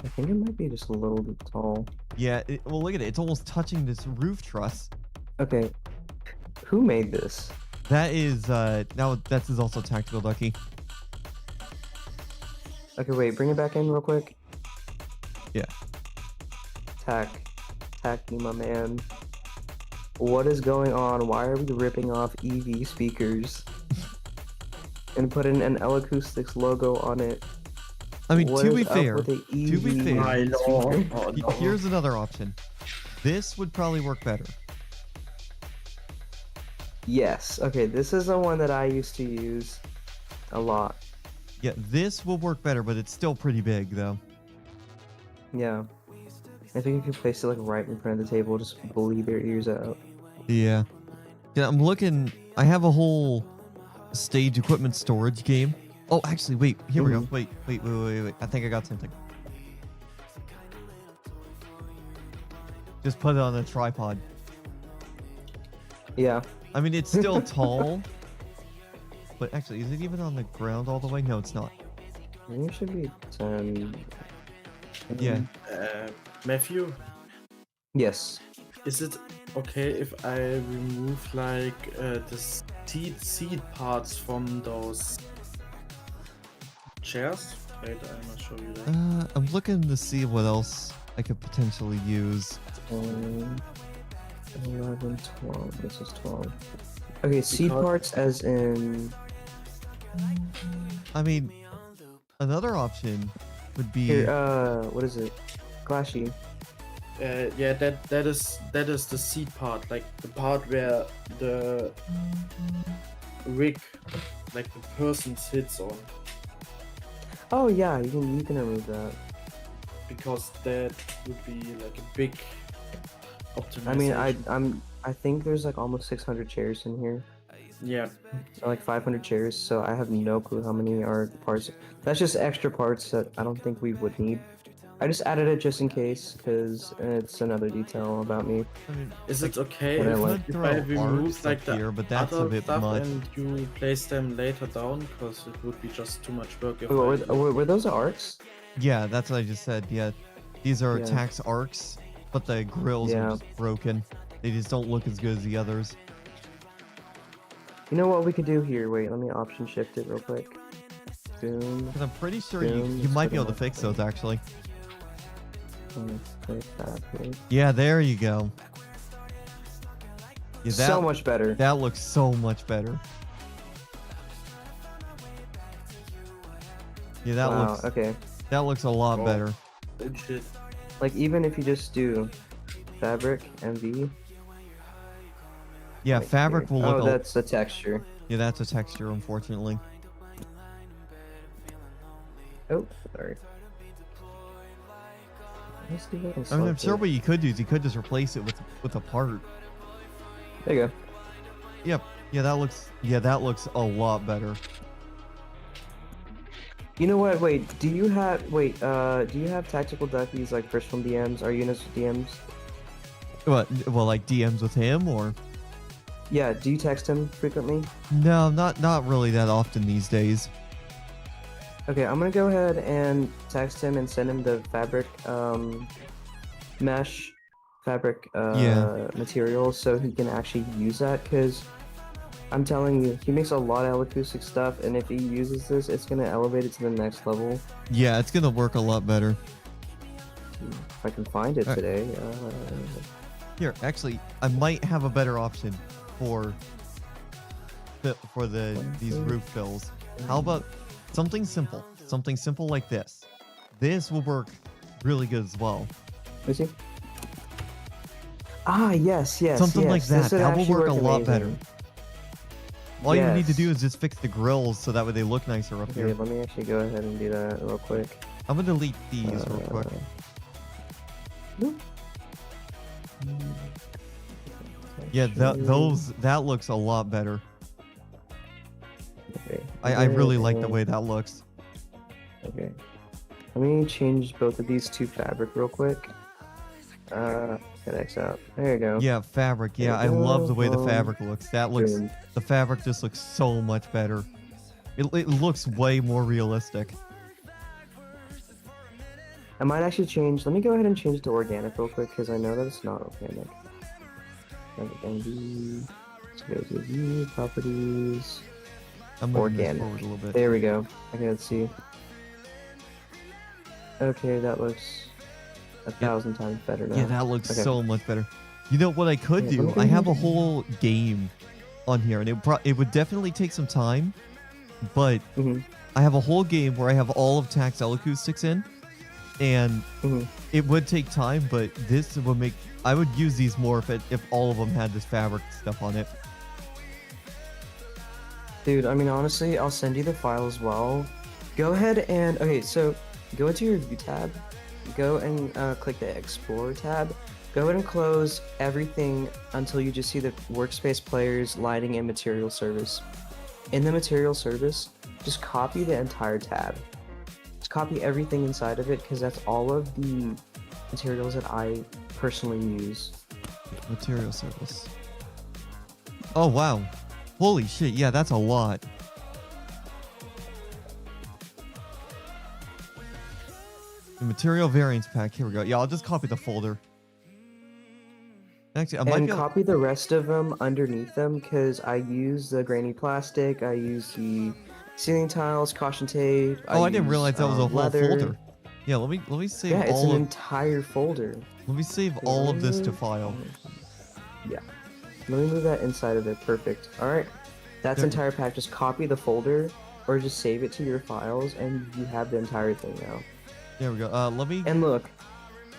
I think it might be just a little bit tall. Yeah, well, look at it. It's almost touching this roof truss. Okay, who made this? That is, now that is also Tactical Ducky. Okay, wait, bring it back in real quick. Yeah. Tacky, my man. What is going on? Why are we ripping off EV speakers and putting an L Acoustics logo on it? I mean, What to is be up fair, with the to be EV fair, I know. speaker? Oh, no. here's another option. This would probably work better. Yes. Okay, this is the one that I used to use a lot. Yeah, this will work better, but it's still pretty big, though. Yeah. I think if you place it like right in front of the table, just bleed their ears out. Yeah. Yeah, I'm looking. I have a whole stage equipment storage game. Oh, actually, wait. Here we go. Wait. I think I got something. Just put it on a tripod. Yeah. I mean, it's still tall. But actually, is it even on the ground all the way? No, it's not. I think it should be 10. Yeah. Matthew, Yes. is it okay if I remove like the seat parts from those chairs? Wait, I must show you that. I'm looking to see what else I could potentially use. 11, 12. This is 12. Okay, seat Because- parts as in... I mean, another option would be... Here, what is it? Clashy. Yeah, that is the seat part, like the part where the rig, like the person sits on, Oh yeah, you can remove that. because that would be like a big optimization. I mean, I think there's like almost 600 chairs in here. Yeah, Or like 500 chairs, so I have no clue how many are parts. That's just extra parts that I don't think we would need. I just added it just in case, because it's another detail about me. I mean, Is it okay But I if, like- if throw I arcs remove like up the here, but that's a other bit stuff much. and you place them later down? Because it would be just too much work if Wait, I were those arcs? Yeah, that's what I just said. Yeah, these are Yeah. tax arcs, but the grills Yeah. are just broken. They just don't look as good as the others. You know what we could do here? Wait, let me option shift it real quick. Boom. Because I'm pretty sure Boom, you let's might put be able them to fix up there. those actually. Let's click that here. Yeah, there you go. Yeah, that, So much better. that looks so much better. Yeah, Wow, okay. that looks a lot Oh. better. good shit. Like, even if you just do fabric, MV. Yeah, like fabric here. will look. Oh, that's the texture. Yeah, that's a texture, unfortunately. Oh, sorry. Let's see if I can I mean, I'm select sure it. what you could do is you could just replace it with a part. There you go. Yep. Yeah, that looks a lot better. You know what? Wait, do you have tactical duckies like first from DMs? Are units with DMs? What? Well, like DMs with him or? Yeah, do you text him frequently? No, not really that often these days. Okay, I'm gonna go ahead and text him and send him the fabric mesh fabric Yeah. material so he can actually use that, because I'm telling you, he makes a lot of acoustic stuff, and if he uses this, it's gonna elevate it to the next level. Yeah, it's gonna work a lot better. If I can find it Alright. today. Here, actually, I might have a better option for these roof fills. How about something simple? Something simple like this. This will work really good as well. Let me see. Ah, yes. Something like yes. that. This would That will actually work a lot better. amazing. All you need to Yes. do is just fix the grills so that way they look nicer up Okay, here. let me actually go ahead and do that real quick. I'm gonna delete these real quick. Boop. Yeah, that looks a lot better. Okay. I really like the way that looks. Okay. Let me change both of these to fabric real quick. Hit X out. There you go. Yeah, fabric. Yeah, I There you love the way the go. fabric looks. That looks, Boom. the fabric just looks so much better. It looks way more realistic. I might actually change. Let me go ahead and change it to organic real quick, because I know that it's not organic. Let's go to view properties. I'm moving this Organic. forward a little bit. There we go. Okay, let's see. Okay, that looks 1,000 times better now. Yeah, that looks Okay. so much better. You know what I could Yeah, let me do? go I have a ahead and- whole game on here, and it would definitely take some time, but Mhm. I have a whole game where I have all of Tax Acoustics in, and Mhm. it would take time, but this would make, I would use these more if all of them had this fabric stuff on it. Dude, I mean, honestly, I'll send you the file as well. Go ahead and, okay, so go into your view tab, go and click the Explorer tab, go ahead and close everything until you just see the workspace players, lighting, and material service. In the material service, just copy the entire tab. Just copy everything inside of it, because that's all of the materials that I personally use. Material service. Oh, wow. Holy shit, yeah, that's a lot. The material variance pack, here we go. Yeah, I'll just copy the folder. Actually, I might And be able, copy the rest of them underneath them, because I use the grainy plastic, I use the ceiling tiles, caution tape. oh, I didn't use, realize that was a whole leather. folder. Yeah, let me save Yeah, it's all an of, entire folder. let me save all of this to file. Yeah. Let me move that inside of it. Perfect. Alright. That's There- entire pack. Just copy the folder or just save it to your files and you have the entire thing now. There we go. Let me And look.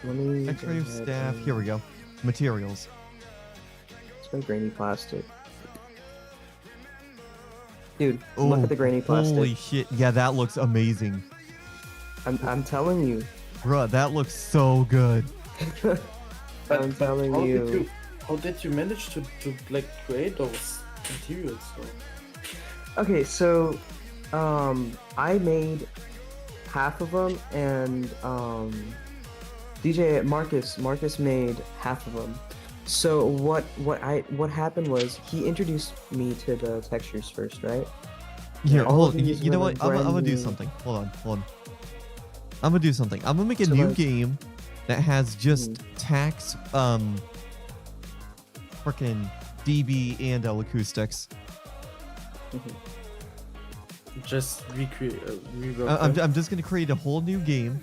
Let me X-Rave staff. Here we go. Materials. It's my grainy plastic. Dude, Oh, look at the grainy plastic. holy shit. Yeah, that looks amazing. I'm telling you. Bruh, that looks so good. I'm telling how you. Did you. How did you manage to like create those materials though? Okay, so I made half of them, and DJ Marcus made half of them. So what happened was he introduced me to the textures first, right? Here, all hold. of these You know were, what? like, I'm gonna brand do new. something. Hold on. I'm gonna do something. I'm gonna make a So, new like- game that has just tax, freaking DB and acoustics. Just recreate. I'm just gonna create a whole new game.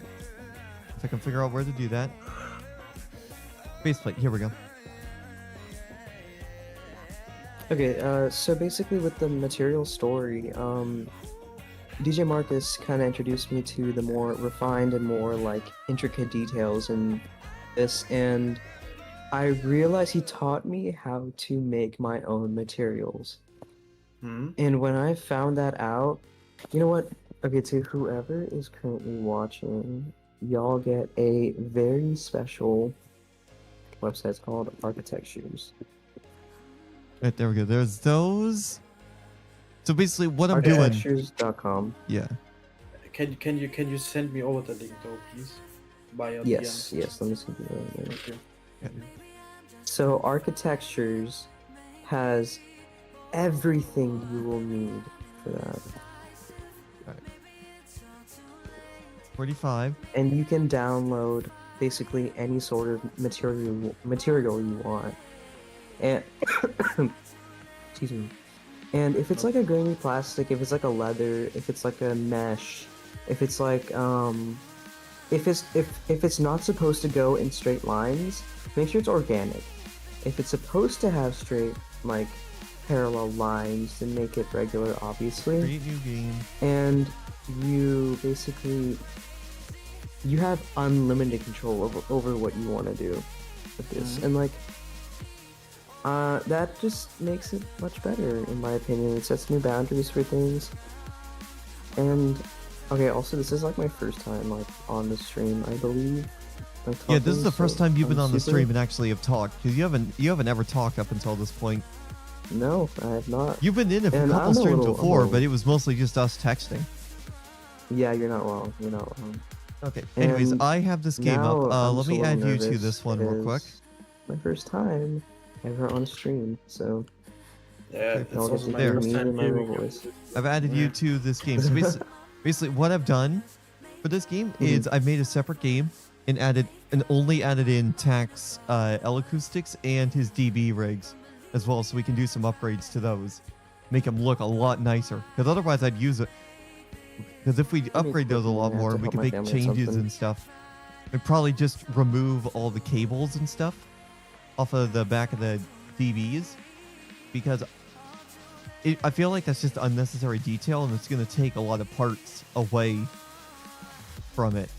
If I can figure out where to do that. Faceplate. Here we go. Okay, so basically with the material story, DJ Marcus kind of introduced me to the more refined and more like intricate details in this, and I realized he taught me how to make my own materials. And when I found that out, you know what? Okay, to whoever is currently watching, y'all get a very special website. It's called Architectures. Right, there we go. There's those. So basically, what I'm doing. Architectures.com. Yeah. Can you send me over the link though, please? Via Yes, DM. yes. Let me see. If you know. Okay. So Architectures has everything you will need for that, 45. and you can download basically any sort of material you want. And excuse me. And if it's like a grainy plastic, if it's like a leather, if it's like a mesh, if it's like if it's not supposed to go in straight lines, make sure it's organic. If it's supposed to have straight like parallel lines, then make it regular, obviously. Create new game. And you basically you have unlimited control over what you want to do with this, and like that just makes it much better in my opinion. It sets new boundaries for things. And okay, also this is like my first time like on the stream, I believe. Like, Yeah, this is the talking, first so time you've been I'm on the super- stream and actually have talked, because you haven't ever talked up until this point. No, I have not. You've been in a And couple I'm a streams little- before, I'm a- but it was mostly just us texting. Yeah, you're not wrong. You're not wrong. Okay. Anyways, And I have this game now up. I'm Let just me a little add you to nervous this one real quick. because My first time ever on stream, so Yeah, it's I'll also get my to hear first me time and my hearing little you. voice. I've added you Yeah. to this game. So basically, what I've done for this game is I've made a separate game and only added in Tax L-Acoustics and his DB rigs as well, so we can do some upgrades to those, make them look a lot nicer. Because otherwise, I'd use it. Because if we upgrade those a lot I have more, to we help can my make family with changes something. and stuff. I'd probably just remove all the cables and stuff off of the back of the DBs, because I feel like that's just unnecessary detail, and it's going to take a lot of parts away from it.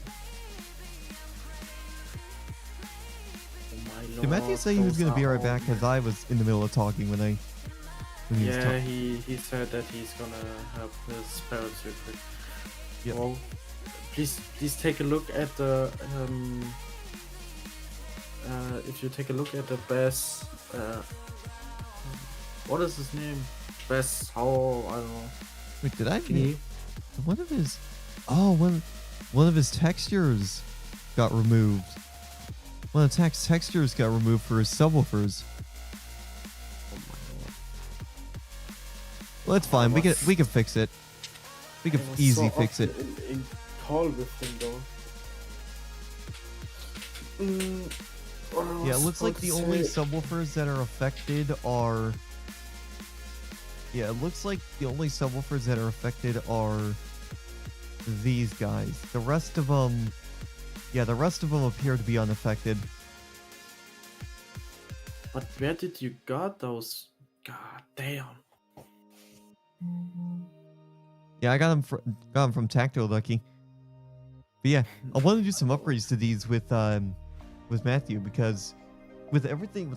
Oh my Did Matthew lord, say he was those going to be are right back? all- Because I was in the middle of talking when he was Yeah, talking. he said that he's gonna help his parents real quick. Yep. Well, please take a look at the if you take a look at the Bass what is his name? Bass how I don't know. Wait, did I? Thingy. One of his... Oh, one of his textures got removed. One of the textures got removed for his subwoofers. Oh my lord. Well, that's fine. We was- can fix it. We can I was easy so fix it. often in call with him though. What I Yeah, it was looks like about the to only say- subwoofers that are affected are... Yeah, it looks like the only subwoofers that are affected are these guys. The rest of them... Yeah, the rest of them appear to be unaffected. But where did you got those? God damn. Yeah, I got them from Tactile Ducky. But yeah, I want to do some upgrades to these with Matthew, because with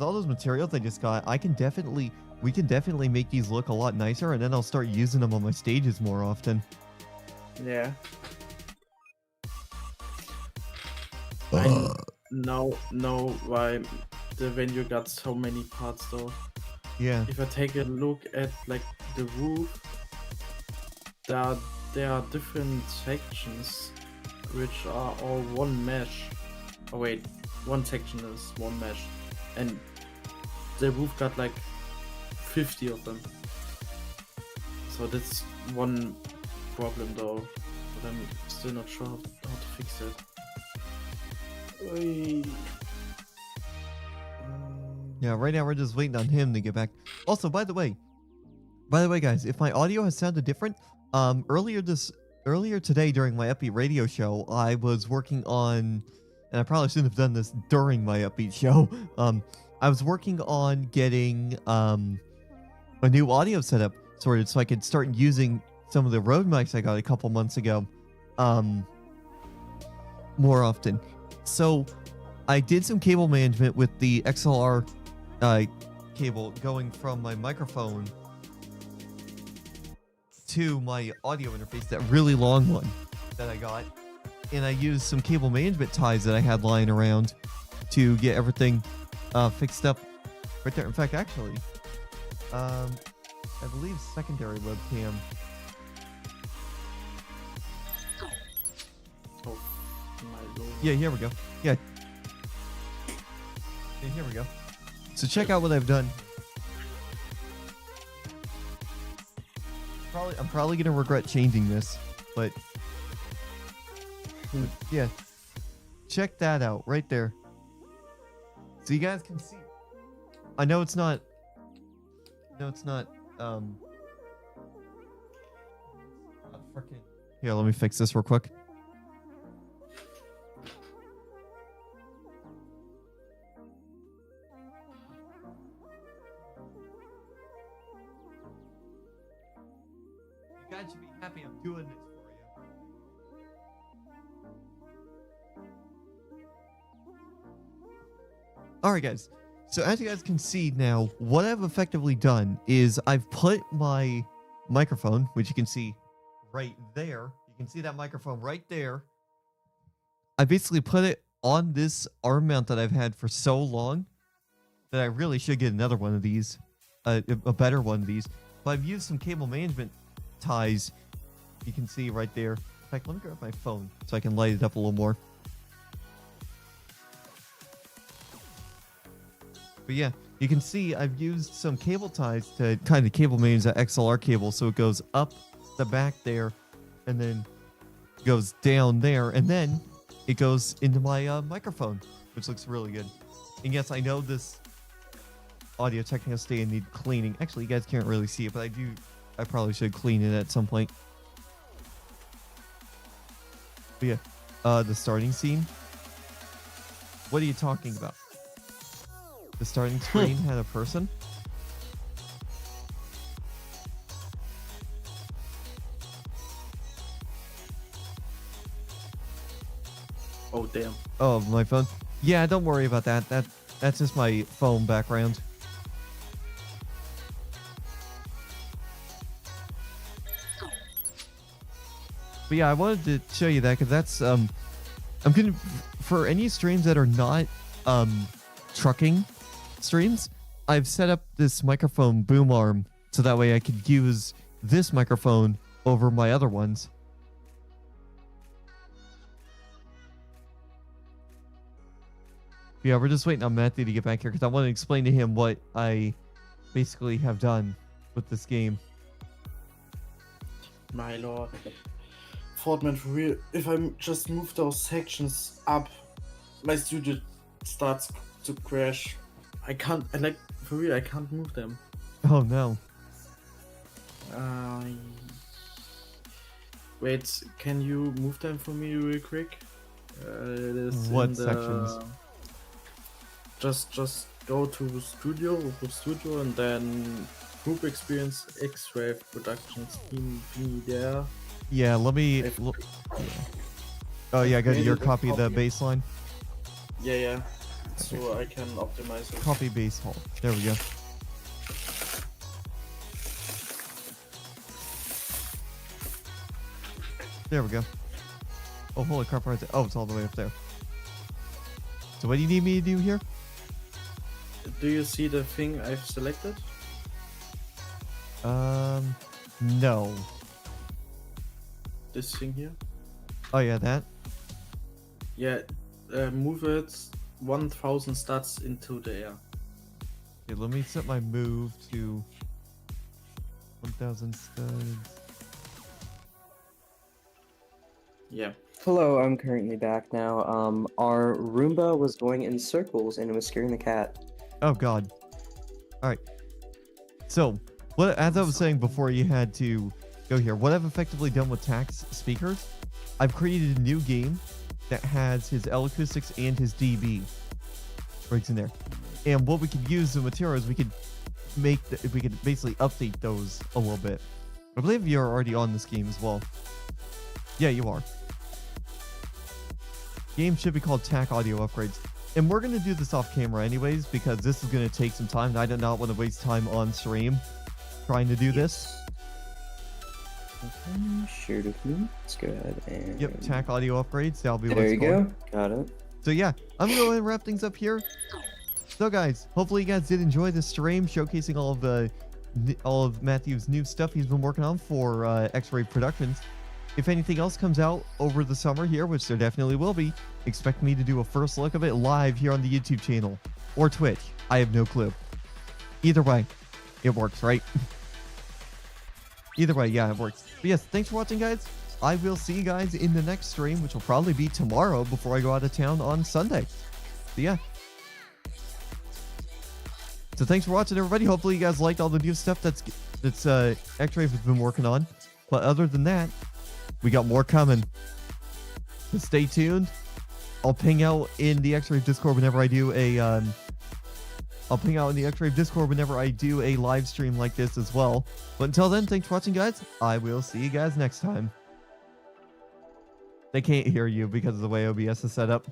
all those materials I just got, we can definitely make these look a lot nicer, and then I'll start using them on my stages more often. Yeah. I know why the venue got so many parts though. Yeah. If I take a look at like the roof, there are different sections which are all one mesh. Oh wait, one section is one mesh, and the roof got like 50 of them. So that's one problem though, but I'm still not sure how to fix it. Yeah, right now we're just waiting on him to get back. Also, by the way, guys, if my audio has sounded different, earlier today during my Upbeat radio show, I was working on, and I probably shouldn't have done this during my Upbeat show. I was working on getting a new audio setup sorted so I could start using some of the Rode mics I got a couple months ago, more often. So I did some cable management with the XLR cable going from my microphone to my audio interface, that really long one that I got, and I used some cable management ties that I had lying around to get everything fixed up right there. In fact, actually, I believe secondary webcam. Oh my lord. Yeah, here we go. Yeah, here we go. So check out what I've done. I'm probably gonna regret changing this, but yeah, check that out right there. So you guys can see. I know it's not. Freaking. Here, let me fix this real quick. You guys should be happy I'm doing this for you. Alright guys, so as you guys can see now, what I've effectively done is I've put my microphone, which you can see right there. You can see that microphone right there. I basically put it on this arm mount that I've had for so long that I really should get another one of these, a better one of these. But I've used some cable management ties. You can see right there. In fact, let me grab my phone so I can light it up a little more. But yeah, you can see I've used some cable ties to kind of cable manage that XLR cable, so it goes up the back there and then goes down there, and then it goes into my microphone, which looks really good. And yes, I know this audio technical stand need cleaning. Actually, you guys can't really see it, but I probably should clean it at some point. But yeah, the starting scene. What are you talking about? The starting screen had a person? Oh damn. Oh, my phone? Yeah, don't worry about that. That's just my phone background. But yeah, I wanted to show you that because that's I'm gonna, for any streams that are not trucking streams, I've set up this microphone boom arm so that way I could use this microphone over my other ones. Yeah, we're just waiting on Matthew to get back here because I want to explain to him what I basically have done with this game. My lord. Fortman, for real, if I just move those sections up, my studio starts to crash. I can't, for real, I can't move them. Oh no. Wait, can you move them for me real quick? It is What in the, sections? Just go to studio, and then group experience X-Rave Productions thingy there. Yeah, let me. Yeah. Oh yeah, I got your copy of the baseline. Yeah. So I can optimize it. Copy base hall. There we go. There we go. Oh, holy crap! Right there. Oh, it's all the way up there. So what do you need me to do here? Do you see the thing I've selected? No. This thing here? Oh yeah, that. Yeah, move it 1,000 stats into the air. Okay, let me set my move to 1,000 studs. Yeah. Hello, I'm currently back now. Our Roomba was going in circles and it was scaring the cat. Oh god. Alright. So, what as I was saying before you had to go here, what I've effectively done with Tax speakers, I've created a new game that has his L acoustics and his DB right in there. And what we could use the materials, we could we could basically update those a little bit. I believe you're already on this game as well. Yeah, you are. Game should be called TAC Audio Upgrades. And we're going to do this off camera anyways, because this is going to take some time. And I do not want to waste time on stream trying to do this. Okay, shared with me. Let's go ahead and... Yep, TAC Audio Upgrades. That'll be There what's you called. go. Got it. So yeah, I'm going to go ahead and wrap things up here. So guys, hopefully you guys did enjoy this stream showcasing all of Matthew's new stuff he's been working on for X-Rave Productions. If anything else comes out over the summer here, which there definitely will be, expect me to do a first look of it live here on the YouTube channel or Twitch. I have no clue. Either way, it works, right? Either way, yeah, it works. But yes, thanks for watching, guys. I will see you guys in the next stream, which will probably be tomorrow before I go out of town on Sunday. So yeah. So thanks for watching, everybody. Hopefully you guys liked all the new stuff that's X-Rave has been working on. But other than that, we got more coming. So stay tuned. I'll ping out in the X-Rave Discord whenever I do a live stream like this as well. But until then, thanks for watching, guys. I will see you guys next time. They can't hear you because of the way OBS is set up.